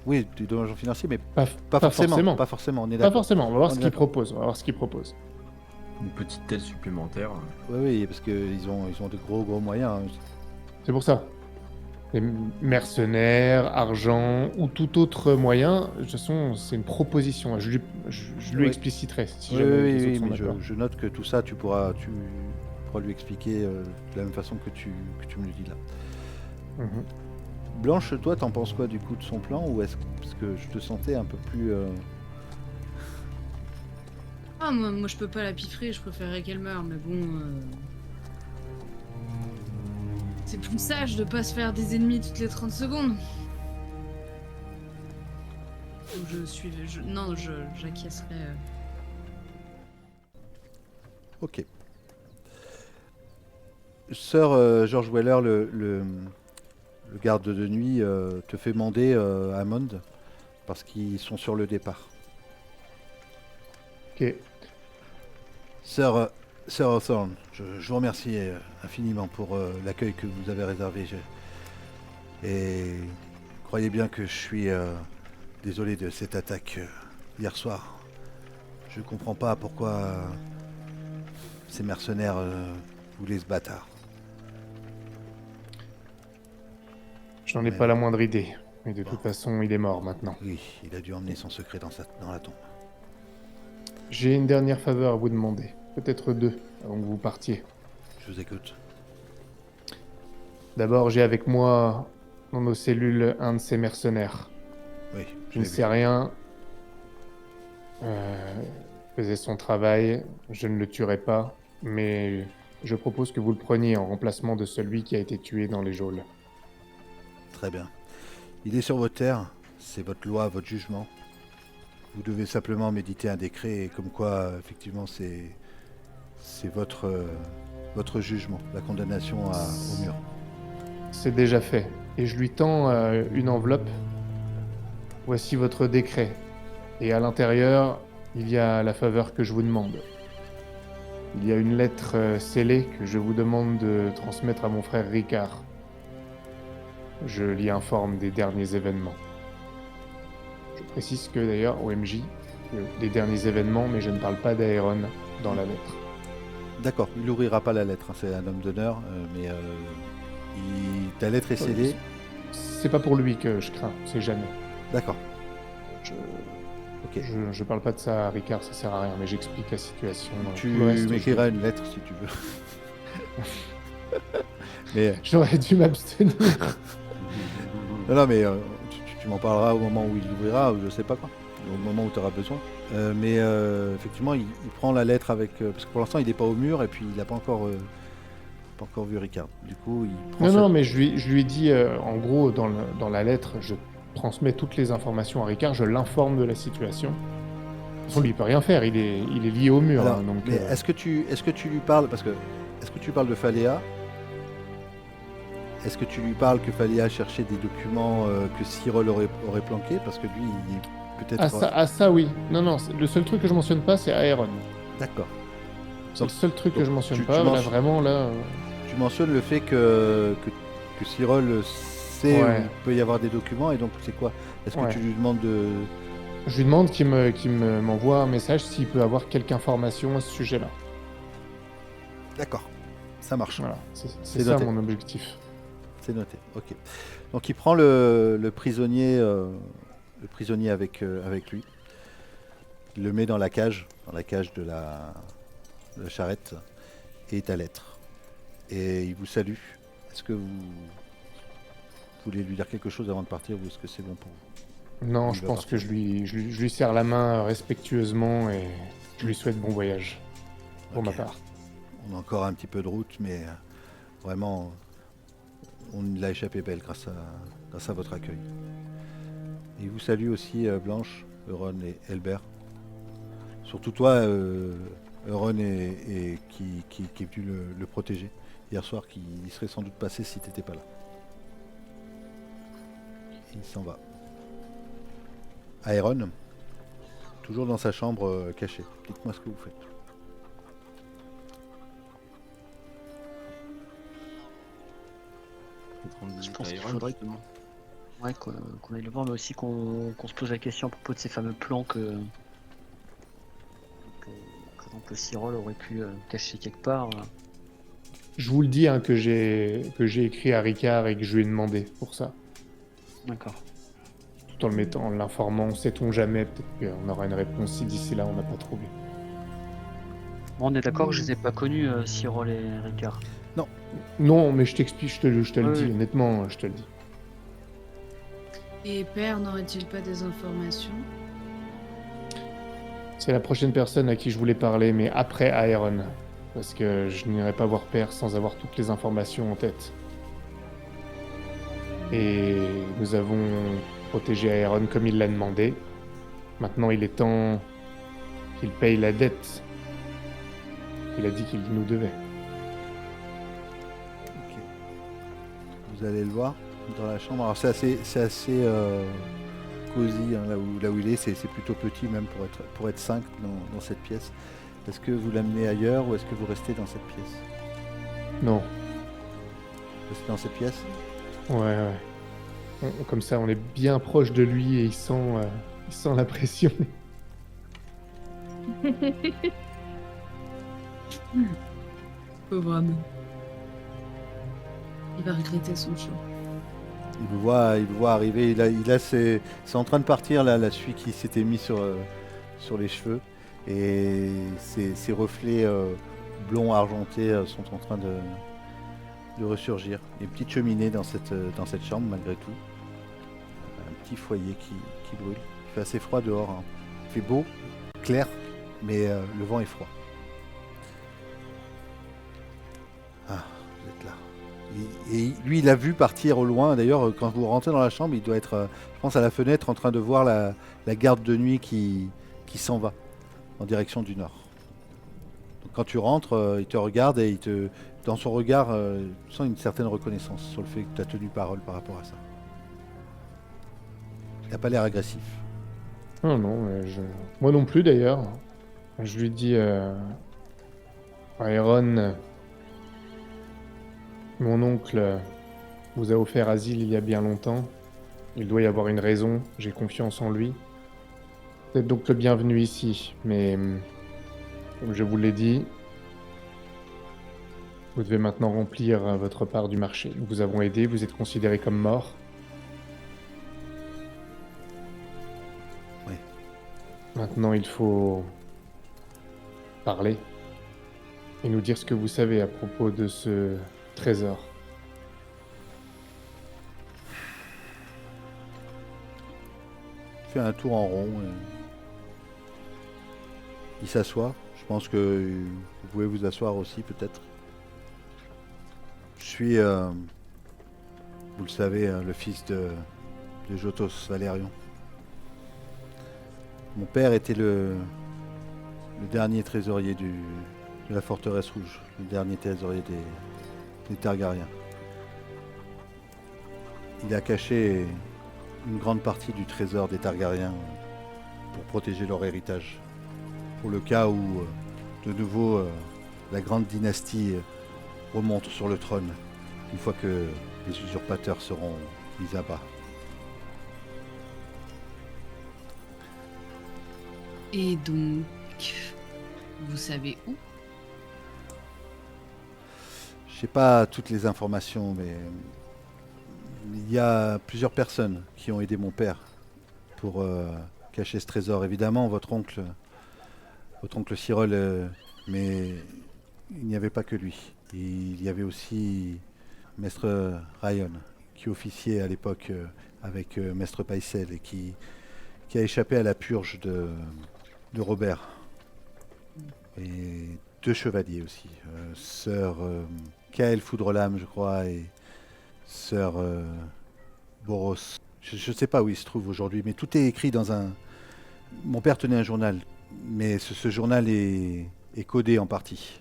Oui, du dommage financier, mais Pas forcément. Pas forcément, on est Pas d'accord. forcément, on va voir On ce est qu'il d'accord. propose. Une petite aide supplémentaire. Oui, parce qu'ils ont de gros moyens. Hein. C'est pour ça. Les mercenaires, argent ou tout autre moyen, de toute façon, c'est une proposition. Je lui Oui. expliciterai si jamais les autres sont mais d'accord. je note que tout ça, tu pourras lui expliquer de la même façon que tu me le dis là. Mhm. Blanche, toi, t'en penses quoi du coup de son plan, ou parce que je te sentais un peu plus... Ah, moi je peux pas la piffrer, je préférerais qu'elle meure, mais bon... C'est plus sage de pas se faire des ennemis toutes les 30 secondes. Donc j'acquiescerai. Ok. Sir George Weller, le garde de nuit, te fait mander à Monde parce qu'ils sont sur le départ. Ok. Sir Hawthorne, je vous remercie infiniment pour l'accueil que vous avez réservé. Et croyez bien que je suis désolé de cette attaque hier soir. Je ne comprends pas pourquoi ces mercenaires voulaient se battre. J'en ai Ouais. pas la moindre idée. Mais de toute façon, il est mort maintenant. Oui, il a dû emmener son secret dans la tombe. J'ai une dernière faveur à vous demander. Peut-être 2, avant que vous partiez. Je vous écoute. D'abord, j'ai avec moi, dans nos cellules, un de ces mercenaires. Oui, Je ne j'ai sais vu. rien. Faisait son travail, je ne le tuerai pas, mais je propose que vous le preniez en remplacement de celui qui a été tué dans les geôles. Très bien. Il est sur votre terre, c'est votre loi, votre jugement. Vous devez simplement méditer un décret et comme quoi, effectivement, c'est votre jugement, la condamnation au mur. C'est déjà fait. Et je lui tends une enveloppe. Voici votre décret. Et à l'intérieur, il y a la faveur que je vous demande. Il y a une lettre scellée que je vous demande de transmettre à mon frère Ricard. Je l'y informe des derniers événements. Je précise que d'ailleurs, au MJ, des derniers événements, mais je ne parle pas d'Aeron dans la lettre. D'accord, il n'ouvrira pas la lettre, hein, c'est un homme d'honneur, mais ta lettre est scellée. C'est pas pour lui que je crains, c'est jamais. D'accord, Je... ok. Je parle pas de ça à Ricard, ça sert à rien, mais j'explique la situation. Tu Tout le reste, m'écriras une lettre si tu veux. Mais J'aurais dû m'abstenir. non, mais tu m'en parleras au moment où il l'ouvrira, ou je sais pas quoi, au moment où tu auras besoin. Mais effectivement, il prend la lettre avec. Parce que pour l'instant, il n'est pas au mur et puis il n'a pas encore vu Ricard. Du coup, il prend Non, mais je lui ai dit, en gros, dans la lettre, je transmets toutes les informations à Ricard, je l'informe de la situation. De toute façon, lui, il peut rien faire, il est lié au mur. Alors, hein, donc, mais est-ce que tu lui parles, parce que est-ce que tu parles de Faléa? Est-ce que tu lui parles que Faléa cherchait des documents que Cyril aurait planqués? Parce que lui, il est peut-être. ça, oui. Non, le seul truc que je mentionne pas, c'est Aeron. D'accord. C'est le seul truc que donc, je mentionne tu pas. Là, mentionnes- vraiment, là. Tu mentionnes le fait que Cyril sait où Ouais. il peut y avoir des documents, et donc c'est quoi? Est-ce que Ouais. tu lui demandes de. Je lui demande qu'il m'envoie un message s'il peut avoir quelque information à ce sujet-là. D'accord, ça marche. Voilà, C'est c'est ça noté. mon objectif. C'est noté, ok. Donc il prend le prisonnier avec lui. Il le met dans la cage de la charrette, et ta lettre. Et il vous salue. Est-ce que vous voulez lui dire quelque chose avant de partir, ou est-ce que c'est bon pour vous? Non, Il je va pense que partir. je lui serre la main respectueusement et je lui souhaite bon voyage, pour ma Ok. part. On a encore un petit peu de route, mais vraiment, on l'a échappé belle grâce à votre accueil. Et il vous salue aussi, Blanche, Euron et Elbert. Surtout toi, Euron, qui est venu le protéger hier soir, qui y serait sans doute passé si t'étais pas là. Il s'en va. Aeron, toujours dans sa chambre cachée. Dites-moi ce que vous faites. Je pense qu'il faudrait ouais, qu'on aille le voir, mais aussi qu'on se pose la question à propos de ces fameux plans que donc, le Cyril aurait pu cacher quelque part. Je vous le dis hein, que j'ai écrit à Ricard et que je lui ai demandé pour ça. D'accord. Tout en le mettant, en l'informant, sait-on jamais, peut-être qu'on aura une réponse si d'ici là on n'a pas trouvé. Bon, on est d'accord que je les ai pas connus, Cyril et Ricard. Non, mais je t'explique, je te le dis, Oui. honnêtement, je te le dis. Et Père n'aurait-il pas des informations? C'est la prochaine personne à qui je voulais parler, mais après Aeron. Parce que je n'irai pas voir Père sans avoir toutes les informations en tête. Et nous avons protégé Aeron comme il l'a demandé. Maintenant, il est temps qu'il paye la dette qu'il a dit qu'il nous devait. Ok. Vous allez le voir dans la chambre. Alors c'est assez cosy hein, là où il est. C'est plutôt petit même pour être 5 dans cette pièce. Est-ce que vous l'amenez ailleurs ou est-ce que vous restez dans cette pièce? Non, Restez dans cette pièce? ouais. Comme ça, on est bien proche de lui et il sent la pression. Pauvre homme. Il va regretter son choix. Il vous voit arriver. C'est en train de partir là, la suie qui s'était mis sur les cheveux. Et ses reflets blonds argentés sont en train de ressurgir. Il y a une petite cheminée dans cette chambre malgré tout. Un petit foyer qui brûle. Il fait assez froid dehors. Hein. Il fait beau, clair, mais le vent est froid. Ah, vous êtes là. Et lui, il a vu partir au loin. D'ailleurs, quand vous rentrez dans la chambre, il doit être, je pense, à la fenêtre en train de voir la garde de nuit qui s'en va en direction du nord. Donc, quand tu rentres, il te regarde et dans son regard, tu sens une certaine reconnaissance sur le fait que tu as tenu parole par rapport à ça. Il n'a pas l'air agressif. Non, non, moi non plus d'ailleurs. Je lui dis, Iron, mon oncle vous a offert asile il y a bien longtemps. Il doit y avoir une raison, j'ai confiance en lui. Vous êtes donc le bienvenu ici, mais comme je vous l'ai dit, vous devez maintenant remplir votre part du marché. Nous vous avons aidé, vous êtes considéré comme mort. Oui. Maintenant, il faut parler et nous dire ce que vous savez à propos de ce trésor. Fait un tour en rond. Il s'assoit. Je pense que vous pouvez vous asseoir aussi, peut-être. Je suis, vous le savez, le fils de Jotos Valerion. Mon père était le dernier trésorier de la forteresse rouge, le dernier trésorier des Targaryens. Il a caché une grande partie du trésor des Targaryens pour protéger leur héritage. Pour le cas où, de nouveau, la grande dynastie remonte sur le trône, une fois que les usurpateurs seront mis à bas. Et donc, vous savez où? Je sais pas toutes les informations, mais il y a plusieurs personnes qui ont aidé mon père pour cacher ce trésor. Évidemment, votre oncle Cyril, mais il n'y avait pas que lui. Il y avait aussi Maître Ryan, qui officiait à l'époque avec Maître Paisel et qui a échappé à la purge de Robert. Et 2 chevaliers aussi. Sœur Kael Foudrelame, je crois, et Sœur Boros. Je ne sais pas où il se trouve aujourd'hui, mais tout est écrit dans un... Mon père tenait un journal, mais ce journal est codé en partie.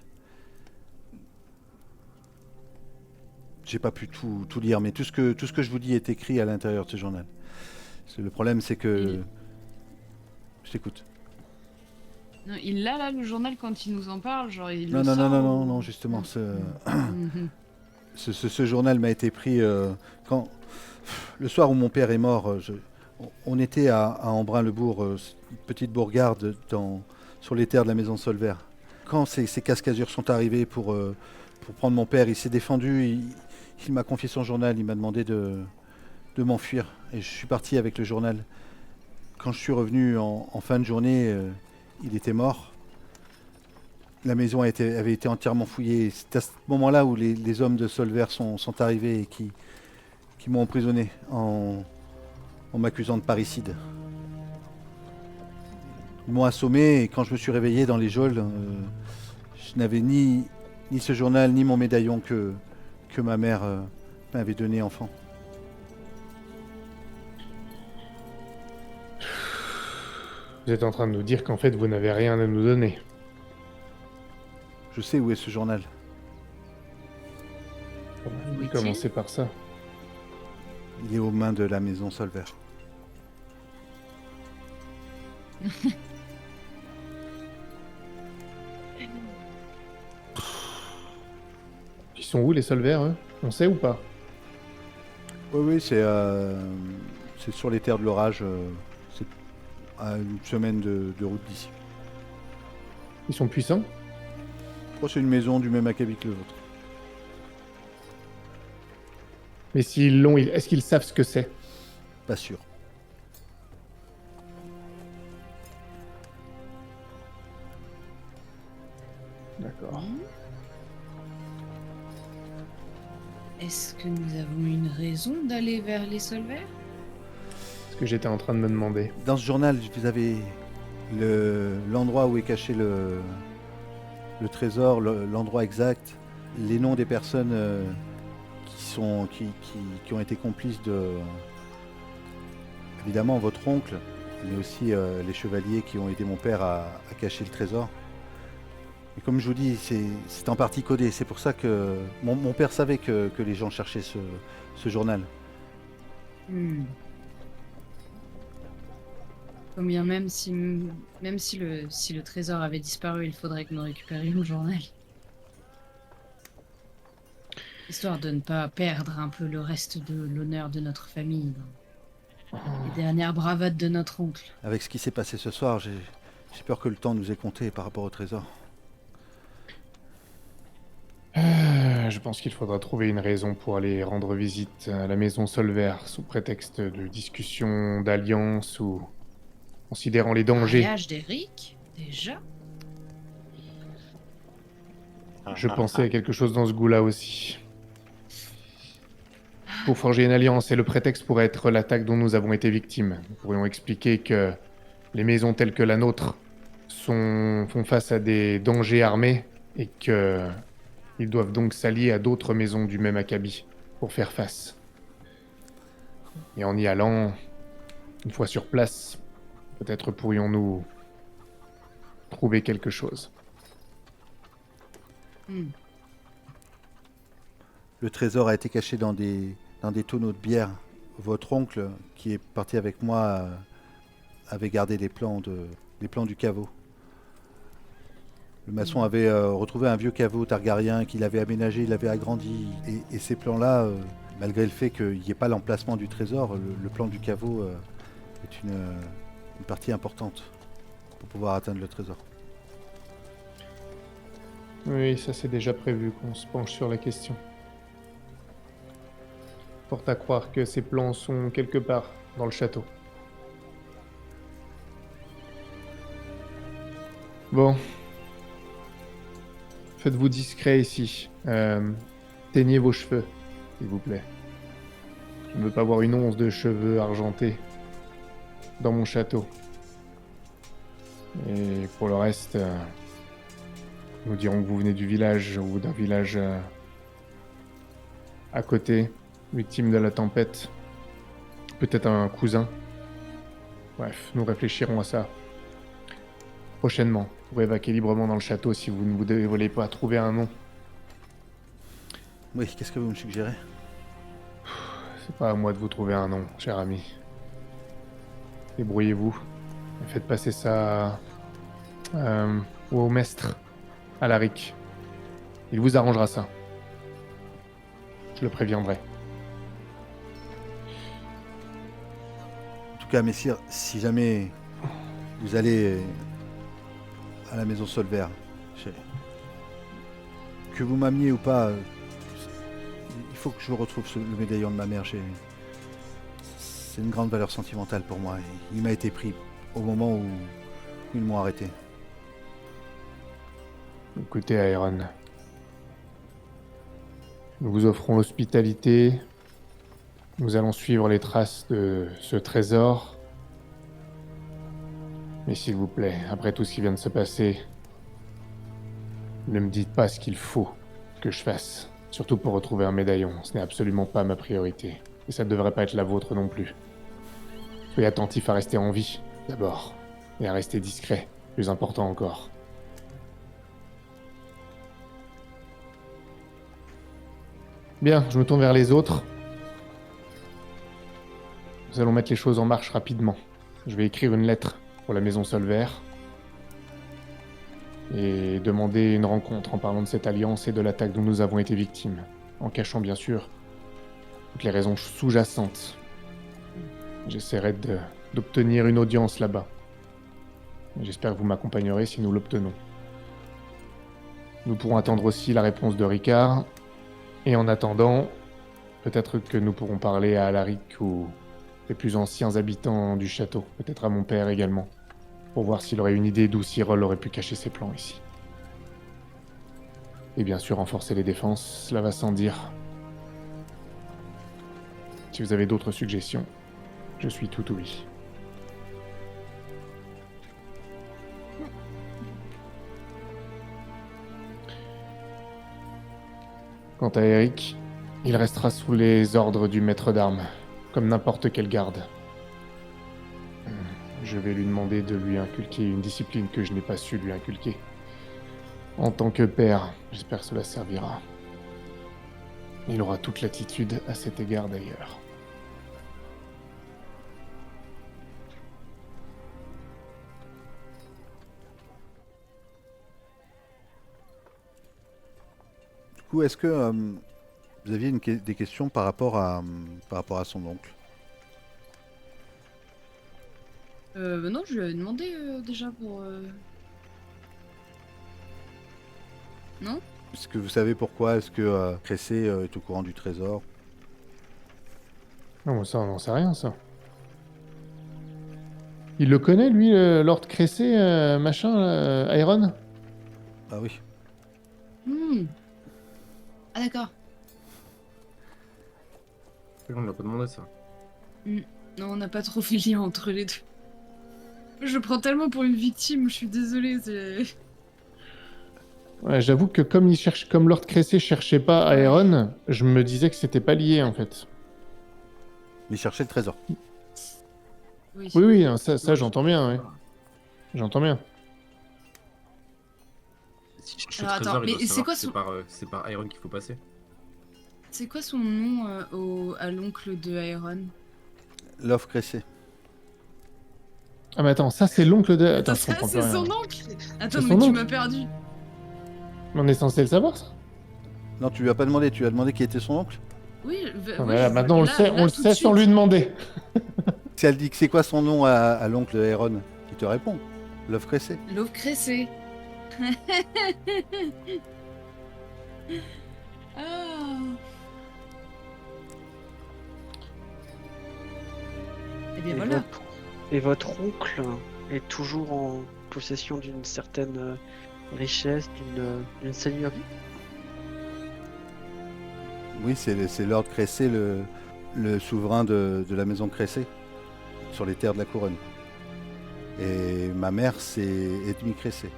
J'ai pas pu tout lire, mais tout ce que je vous dis est écrit à l'intérieur de ce journal. Le problème, c'est que... Je t'écoute. Non, il l'a là, le journal, quand il nous en parle, genre il Non, le non, sort non, ou- justement, Mhm. ce journal m'a été pris quand... Le soir où mon père est mort, on était à Embrun-le-Bourg, une petite bourgade sur les terres de la maison Solver. Quand ces cascasures sont arrivés pour prendre mon père, il s'est défendu, il m'a confié son journal, il m'a demandé de m'enfuir. Et je suis parti avec le journal. Quand je suis revenu en fin de journée, il était mort. La maison avait été entièrement fouillée. C'est à ce moment-là où les hommes de Solver sont arrivés et qui m'ont emprisonné en m'accusant de parricide. Ils m'ont assommé et quand je me suis réveillé dans les geôles, je n'avais ni ce journal ni mon médaillon que ma mère m'avait donné enfant. Vous êtes en train de nous dire qu'en fait vous n'avez rien à nous donner. Je sais où est ce journal. Où est-il ? Commencez par ça. Il est aux mains de la maison Solver. Ils sont où les solvers, eux? On sait ou pas? Oui, c'est sur les terres de l'orage. C'est à une semaine de route d'ici. Ils sont puissants? Je crois que c'est une maison du même acabit que le vôtre. Mais s'ils l'ont, est-ce qu'ils savent ce que c'est? Pas sûr. D'accord. Est-ce que nous avons une raison d'aller vers les Solvers ? ce que j'étais en train de me demander. Dans ce journal, vous avez l'endroit où est caché le trésor, l'endroit exact, les noms des personnes qui ont été complices de, évidemment, votre oncle, mais aussi les chevaliers qui ont aidé mon père à cacher le trésor. Et comme je vous dis, c'est en partie codé. C'est pour ça que mon père savait que les gens cherchaient ce journal. Combien même si le trésor avait disparu, il faudrait que nous récupérions le journal. Histoire de ne pas perdre un peu le reste de l'honneur de notre famille. Les dernières bravades de notre oncle. Avec ce qui s'est passé ce soir, j'ai peur que le temps nous ait compté par rapport au trésor. Je pense qu'il faudra trouver une raison pour aller rendre visite à la maison Solver sous prétexte de discussion d'alliance ou considérant les dangers. Mariage d'Eric, déjà? Je pensais à quelque chose dans ce goût-là aussi. Pour forger une alliance, et le prétexte pourrait être l'attaque dont nous avons été victimes. Nous pourrions expliquer que les maisons telles que la nôtre font face à des dangers armés et que ils doivent donc s'allier à d'autres maisons du même acabit pour faire face. Et en y allant, une fois sur place, peut-être pourrions-nous trouver quelque chose. Le trésor a été caché dans des tonneaux de bière. Votre oncle, qui est parti avec moi, avait gardé les plans du caveau. Le maçon avait retrouvé un vieux caveau targaryen qu'il avait aménagé, il avait agrandi. Et ces plans-là, malgré le fait qu'il n'y ait pas l'emplacement du trésor, le plan du caveau est une partie importante pour pouvoir atteindre le trésor. Oui, ça c'est déjà prévu qu'on se penche sur la question. Porte à croire que ces plans sont quelque part dans le château. Bon. Faites-vous discret ici. Teignez vos cheveux, s'il vous plaît. Je ne veux pas voir une once de cheveux argentés dans mon château. Et pour le reste, nous dirons que vous venez du village ou d'un village à côté, victime de la tempête. Peut-être un cousin. Bref, nous réfléchirons à ça prochainement. Vous pouvez vaquer librement dans le château si vous ne vous dévoilez pas trouver un nom. Oui, qu'est-ce que vous me suggérez? C'est pas à moi de vous trouver un nom, cher ami. Débrouillez-vous. Et faites passer ça au maître, à Alaric. Il vous arrangera ça. Je le préviendrai. En tout cas, messire, si jamais vous allez à la maison Solver, que vous m'ameniez ou pas, il faut que je retrouve le médaillon de ma mère. C'est une grande valeur sentimentale pour moi. Il m'a été pris au moment où ils m'ont arrêté. Écoutez, Aeron. Nous vous offrons l'hospitalité. Nous allons suivre les traces de ce trésor. Mais s'il vous plaît, après tout ce qui vient de se passer, ne me dites pas ce qu'il faut que je fasse. Surtout pour retrouver un médaillon. Ce n'est absolument pas ma priorité. Et ça ne devrait pas être la vôtre non plus. Soyez attentif à rester en vie, d'abord. Et à rester discret, plus important encore. Bien, je me tourne vers les autres. Nous allons mettre les choses en marche rapidement. Je vais écrire une lettre pour la maison Solver et demander une rencontre en parlant de cette alliance et de l'attaque dont nous avons été victimes, en cachant bien sûr toutes les raisons sous-jacentes. J'essaierai d'obtenir une audience là-bas. J'espère que vous m'accompagnerez si nous l'obtenons. Nous pourrons attendre aussi la réponse de Ricard, et en attendant, peut-être que nous pourrons parler à Alaric ou les plus anciens habitants du château, peut-être à mon père également, pour voir s'il aurait une idée d'où Cyril aurait pu cacher ses plans ici. Et bien sûr, renforcer les défenses, cela va sans dire. Si vous avez d'autres suggestions, Je suis tout oui. Quant à Eric, il restera sous les ordres du maître d'armes, comme n'importe quel garde. Je vais lui demander de lui inculquer une discipline que je n'ai pas su lui inculquer. En tant que père, j'espère que cela servira. Il aura toute l'attitude à cet égard d'ailleurs. Du coup, est-ce que vous aviez des questions par rapport à son oncle? Non, je lui avais demandé déjà pour... Non? Est-ce que vous savez pourquoi est-ce que Cressé est au courant du trésor? Non, ça, on n'en sait rien, ça. Il le connaît, lui, Lord Cressé, machin, Iron? Ah oui. Ah d'accord. On l'a pas demandé ça. Non, on n'a pas trop fait le lien entre les deux. Je prends tellement pour une victime, je suis désolée. Ouais, j'avoue que comme Lord Cressé cherchait pas Iron, je me disais que c'était pas lié, en fait. Mais il cherchait le trésor. Oui, hein, ça j'entends bien, ouais. J'entends bien. Si je cherche Alors, le trésor, attends, il doit mais c'est savoir quoi que c'est par Iron qu'il faut passer. C'est quoi son nom à l'oncle de Iron? Love Cressé. Ah mais attends, ça c'est l'oncle de... Attends, je Ça, comprends c'est plus rien. son oncle. Attends, C'est mais son tu oncle. m'as perdu. Mais on est censé le savoir, ça? Non, tu lui as pas demandé, tu lui as demandé qui était son oncle? Oui, Non, oui, mais là, maintenant on le sait, là, tout de sans suite. lui demander. Si elle dit que c'est quoi son nom à l'oncle Aaron, qui te répond? Love Cressé. Love Cressé. Ah. Et bien voilà. Et votre oncle est toujours en possession d'une certaine richesse, d'une seigneurie? Oui, c'est Lord Cressé, le souverain de la maison Cressé, sur les terres de la couronne. Et ma mère, c'est Edmie Cressé,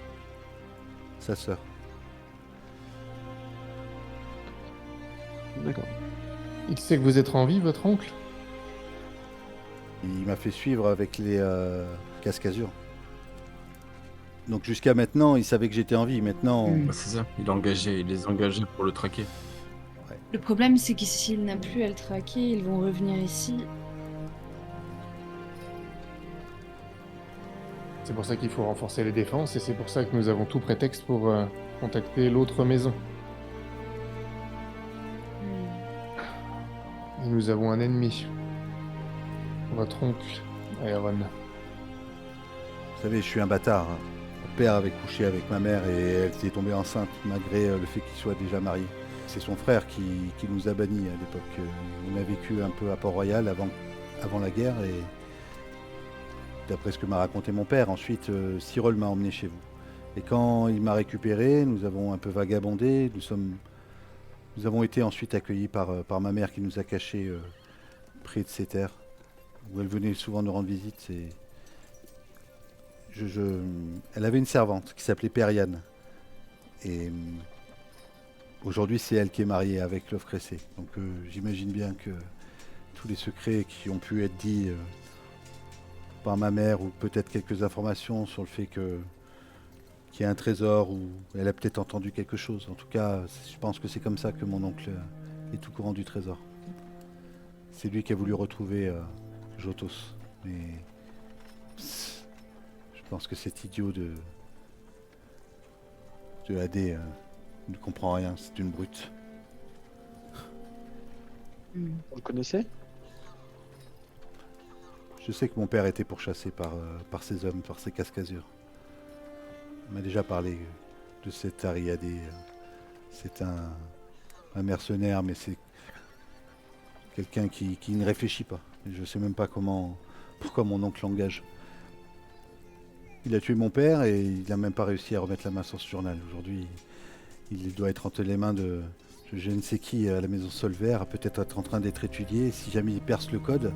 sa sœur. D'accord. Il sait que vous êtes en vie, votre oncle? Il m'a fait suivre avec les Cascasures. Donc jusqu'à maintenant, il savait que j'étais en vie. Maintenant, Mm. Bah, c'est ça, il les a engagés pour le traquer. Le problème, c'est que s'il n'a plus à le traquer, ils vont revenir ici. C'est pour ça qu'il faut renforcer les défenses et c'est pour ça que nous avons tout prétexte pour contacter l'autre maison. Et nous avons un ennemi. Votre oncle, Iron. vous savez, je suis un bâtard. Hein. Mon père avait couché avec ma mère et elle était tombée enceinte, malgré le fait qu'il soit déjà marié. C'est son frère qui nous a bannis à l'époque. On a vécu un peu à Port-Royal avant la guerre et d'après ce que m'a raconté mon père, ensuite Cyril m'a emmené chez vous. Et quand il m'a récupéré, nous avons un peu vagabondé, nous avons été ensuite accueillis par ma mère qui nous a cachés près de ses terres, où elle venait souvent nous rendre visite. Elle avait une servante qui s'appelait Periane. Et aujourd'hui, c'est elle qui est mariée avec Love Cressé. Donc j'imagine bien que tous les secrets qui ont pu être dits par ma mère, ou peut-être quelques informations sur le fait qu'il y a un trésor, ou elle a peut-être entendu quelque chose. En tout cas, je pense que c'est comme ça que mon oncle est au courant du trésor. C'est lui qui a voulu retrouver Jotos. Mais je pense que cet idiot de AD ne comprend rien, c'est une brute. Vous le connaissez? Je sais que mon père était pourchassé par ces hommes, par ces Cascasures. Il m'a déjà parlé de cet Ariadé. C'est un mercenaire, mais c'est quelqu'un qui ne réfléchit pas. Je ne sais même pas pourquoi mon oncle l'engage. Il a tué mon père et il n'a même pas réussi à remettre la main sur ce journal. Aujourd'hui, il doit être entre les mains de je ne sais qui à la maison Solvert, peut-être être en train d'être étudié. Si jamais il perce le code,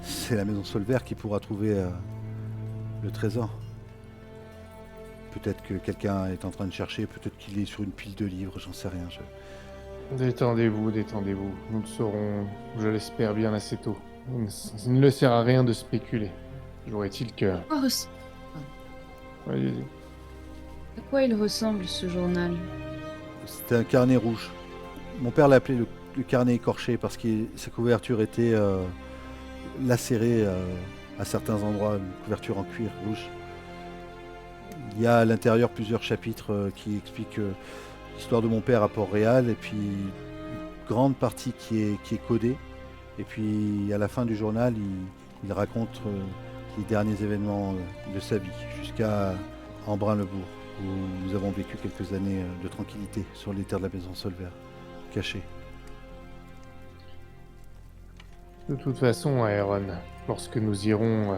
C'est la maison Solver qui pourra trouver le trésor. Peut-être que quelqu'un est en train de chercher, peut-être qu'il est sur une pile de livres, j'en sais rien. Détendez-vous, détendez-vous. Nous le saurons, je l'espère, bien assez tôt. Il ne le sert à rien de spéculer. Toujours est-il que... Quoi res- Allez-y. À quoi il ressemble ce journal? C'était un carnet rouge. Mon père l'appelait le carnet écorché parce que sa couverture était lacérée à certains endroits, une couverture en cuir rouge. Il y a à l'intérieur plusieurs chapitres qui expliquent l'histoire de mon père à Port-Réal et puis une grande partie qui est codée. Et puis à la fin du journal, il raconte les derniers événements de sa vie jusqu'à Embrun-le-Bourg, où nous avons vécu quelques années de tranquillité sur les terres de la maison Solver, cachées. De toute façon, Aeron, lorsque nous irons...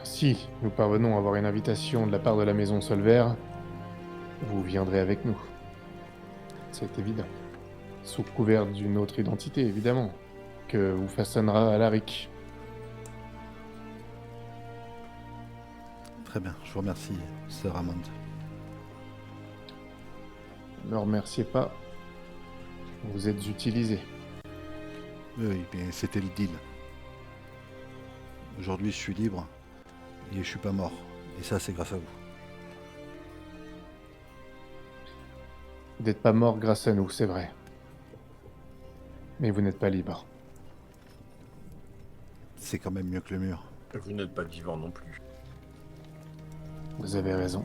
Si nous parvenons à avoir une invitation de la part de la maison Solver, vous viendrez avec nous. C'est évident. Sous couvert d'une autre identité, évidemment, que vous façonnera Alaric. Très bien, je vous remercie, Sir Hammond. Ne remerciez pas. Vous êtes utilisé. Oui, mais c'était le deal. Aujourd'hui, je suis libre et je suis pas mort. Et ça, c'est grâce à vous. Vous n'êtes pas mort grâce à nous, c'est vrai. Mais vous n'êtes pas libre. C'est quand même mieux que le mur. Vous n'êtes pas vivant non plus. Vous avez raison.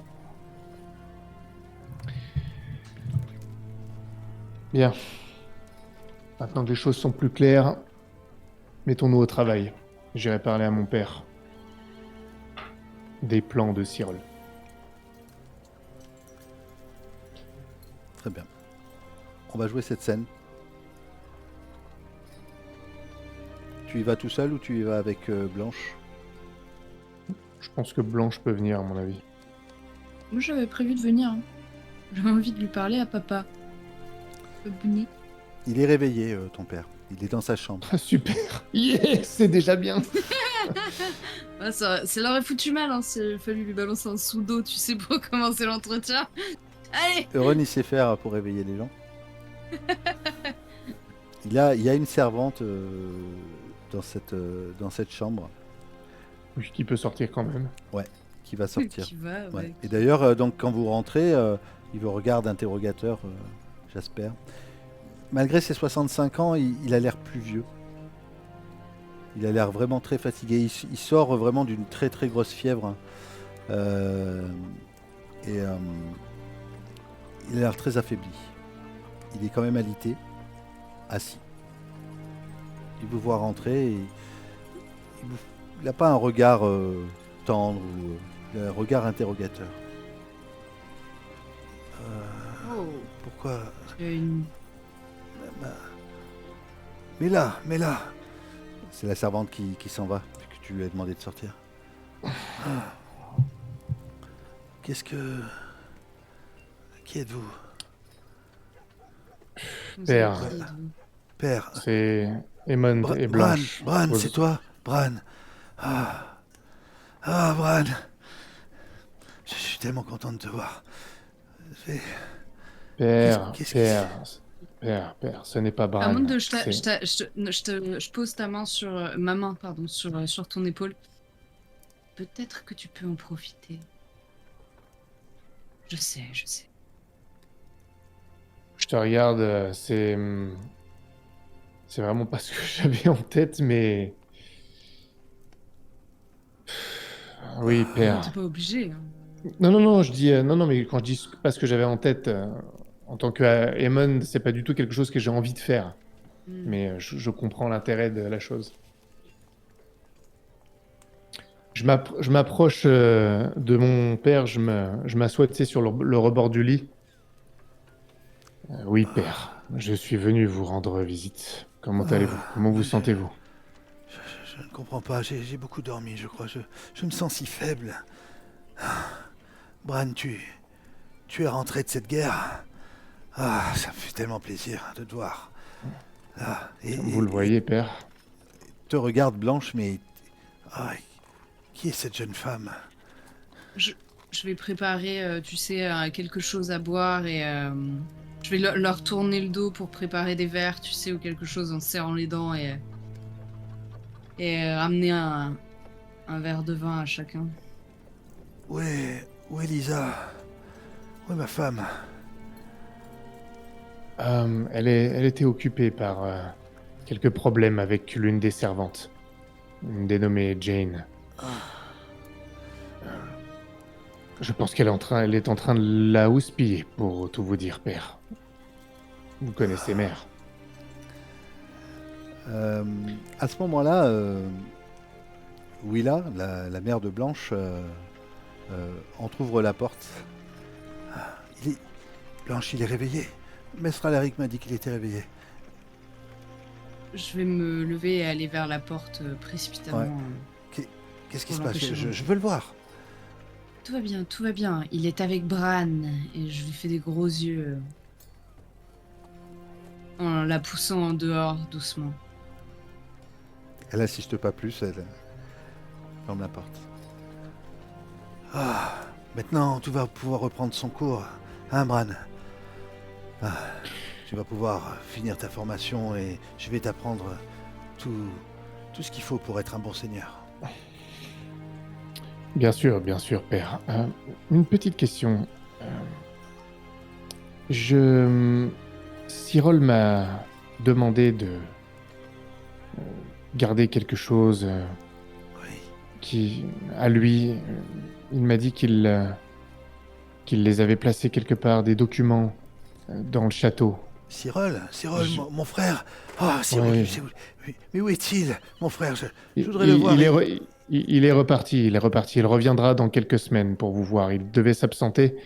Bien. Maintenant que les choses sont plus claires, mettons-nous au travail. J'irai parler à mon père. Des plans de Cyril. Très bien. On va jouer cette scène. Tu y vas tout seul ou tu y vas avec Blanche? Je pense que Blanche peut venir, à mon avis. Moi, j'avais prévu de venir. Hein. J'avais envie de lui parler à papa. Bouni. Il est réveillé, ton père. Il est dans sa chambre. Ah, super. Yes, c'est déjà bien. Ouais, ça l'aurait foutu mal, hein, s'il fallu lui balancer un sous d'eau, tu sais, pour commencer l'entretien. Allez! Euron, il sait faire pour réveiller les gens. Il y a une servante dans cette chambre Oui, qui peut sortir quand même. qui va sortir. Qui va, Ouais. ouais. Et d'ailleurs, donc quand vous rentrez, il vous regarde interrogateur, Jasper. Malgré ses 65 ans, il a l'air plus vieux. Il a l'air vraiment très fatigué. Il sort vraiment d'une très très grosse fièvre. Hein. Il a l'air très affaibli. Il est quand même alité, assis. Il vous voit rentrer et il n'a pas un regard tendre ou il a un regard interrogateur. Oh, Pourquoi tu as une... Mais là. C'est la servante qui s'en va, vu que tu lui as demandé de sortir. Ah. Qui êtes-vous? vous Père. avez qui, vous Père. C'est Aemond et Blanche. Bran, Vos- c'est toi? Bran. Ah, Bran. Je suis tellement content de te voir. Père, Qu'est-ce père, ce n'est pas Bran. Amande, c'est- je pose ta main sur... ma main, pardon, sur ton épaule. Peut-être que tu peux en profiter. Je sais. Je te regarde, c'est vraiment pas ce que j'avais en tête, mais... Oui, père. T'es pas obligé. Hein. Non, je dis... non, mais quand je dis pas ce que j'avais en tête, en tant que Aemond, c'est pas du tout quelque chose que j'ai envie de faire. Hmm. Mais je comprends l'intérêt de la chose. Je m'approche de mon père, je m'assois, tu sais, sur le rebord du lit. Oui, père, je suis venu vous rendre visite. Comment allez-vous? Comment vous sentez-vous? Je ne comprends pas, j'ai beaucoup dormi, je crois. Je me sens si faible. Bran, tu es rentré de cette guerre. Ah, ça me fait tellement plaisir de te voir. Vous le voyez, père. Te regarde Blanche, mais... Ah, qui est cette jeune femme? Je vais préparer, tu sais, quelque chose à boire et je vais leur tourner le dos pour préparer des verres, tu sais, ou quelque chose en serrant les dents et amener un verre de vin à chacun. Où est Lisa? Où est ma femme? Elle était occupée par quelques problèmes avec l'une des servantes, une dénommée Jane. Je pense elle est en train de la houspiller, pour tout vous dire, père. Vous connaissez mère. À ce moment-là, Willa, la mère de Blanche, entr'ouvre la porte. Blanche, il est réveillé. Maître Alaric m'a dit qu'il était réveillé. Je vais me lever et aller vers la porte précipitamment. Qu'est-ce qui Pour se passe? l'empêcher de- Je veux le voir. Tout va bien, tout va bien. Il est avec Bran et je lui fais des gros yeux en la poussant en dehors doucement. Elle n'insiste pas plus, elle ferme la porte. Ah, maintenant, tout va pouvoir reprendre son cours. Hein, Bran? Tu vas pouvoir finir ta formation et je vais t'apprendre tout ce qu'il faut pour être un bon seigneur. Bien sûr, père. Une petite question. Cyril m'a demandé de garder quelque chose Oui. qui, à lui, il m'a dit qu'il les avait placés quelque part, des documents dans le château. Cyril, Je- mon frère. Ah, Cyril, Ouais. mais où est-il, mon frère? Je Il, voudrais le voir. il est reparti, il reviendra dans quelques semaines pour vous voir. Il devait s'absenter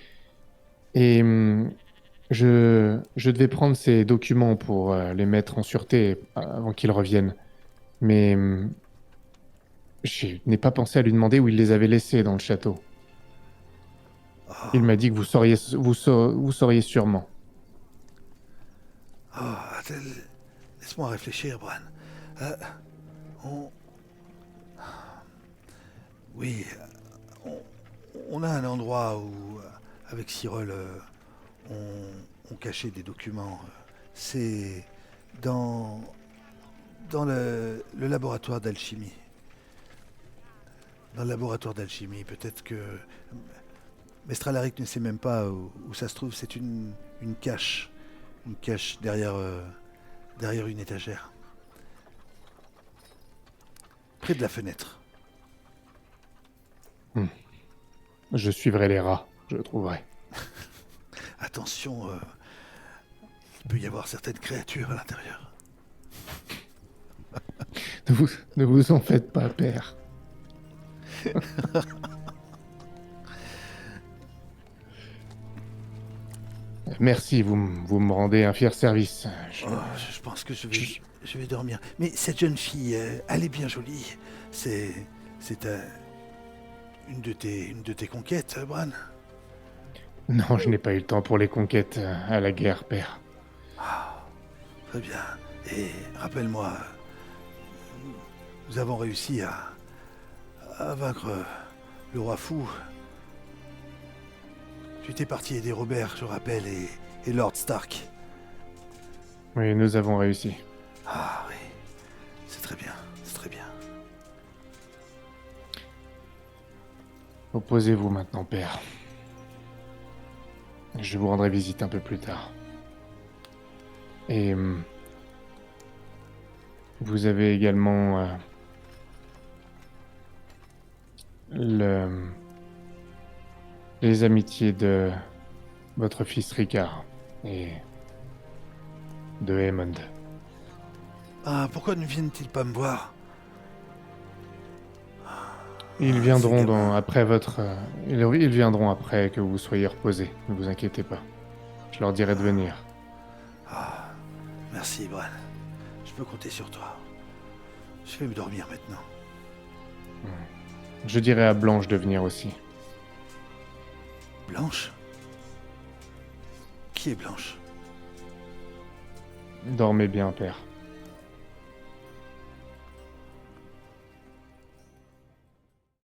et je devais prendre ces documents pour les mettre en sûreté avant qu'il revienne. Mais je n'ai pas pensé à lui demander où il les avait laissés dans le château. Ah, Il m'a dit que vous sauriez sûrement. attends, laisse-moi réfléchir, Bran. Euh, on... Oui, on a un endroit où, avec Cyril, on cachait des documents. C'est dans le laboratoire d'alchimie. Dans le laboratoire d'alchimie, peut-être que Maître Alaric ne sait même pas où ça se trouve. C'est une cache. Une cache derrière une étagère. Près de la fenêtre. Je suivrai les rats, je trouverai. Attention, il peut y avoir certaines créatures à l'intérieur. Ne vous en faites pas, père. Merci, vous me rendez un fier service. Oh, je pense que je vais dormir. Mais cette jeune fille, elle est bien jolie. C'est une de tes conquêtes, Bran? Non, je n'ai pas eu le temps pour les conquêtes à la guerre, père. Très bien. Et rappelle-moi, nous avons réussi à vaincre le roi fou. Tu étais parti aider Robert, je rappelle, et Lord Stark. Oui, nous avons réussi. Ah oui, c'est très bien, c'est très bien. Reposez-vous maintenant, père. Je vous rendrai visite un peu plus tard. Et vous avez également les amitiés de votre fils Ricard et de Aemond. Ah, pourquoi ne viennent-ils pas me voir? Ils viendront ces gamins. après votre. Ils viendront après que vous soyez reposé. Ne vous inquiétez pas. Je leur dirai de venir. Ah, merci, Bran. Je peux compter sur toi. Je vais me dormir maintenant. Je dirai à Blanche de venir aussi. Blanche? Qui est Blanche? Dormez bien, père.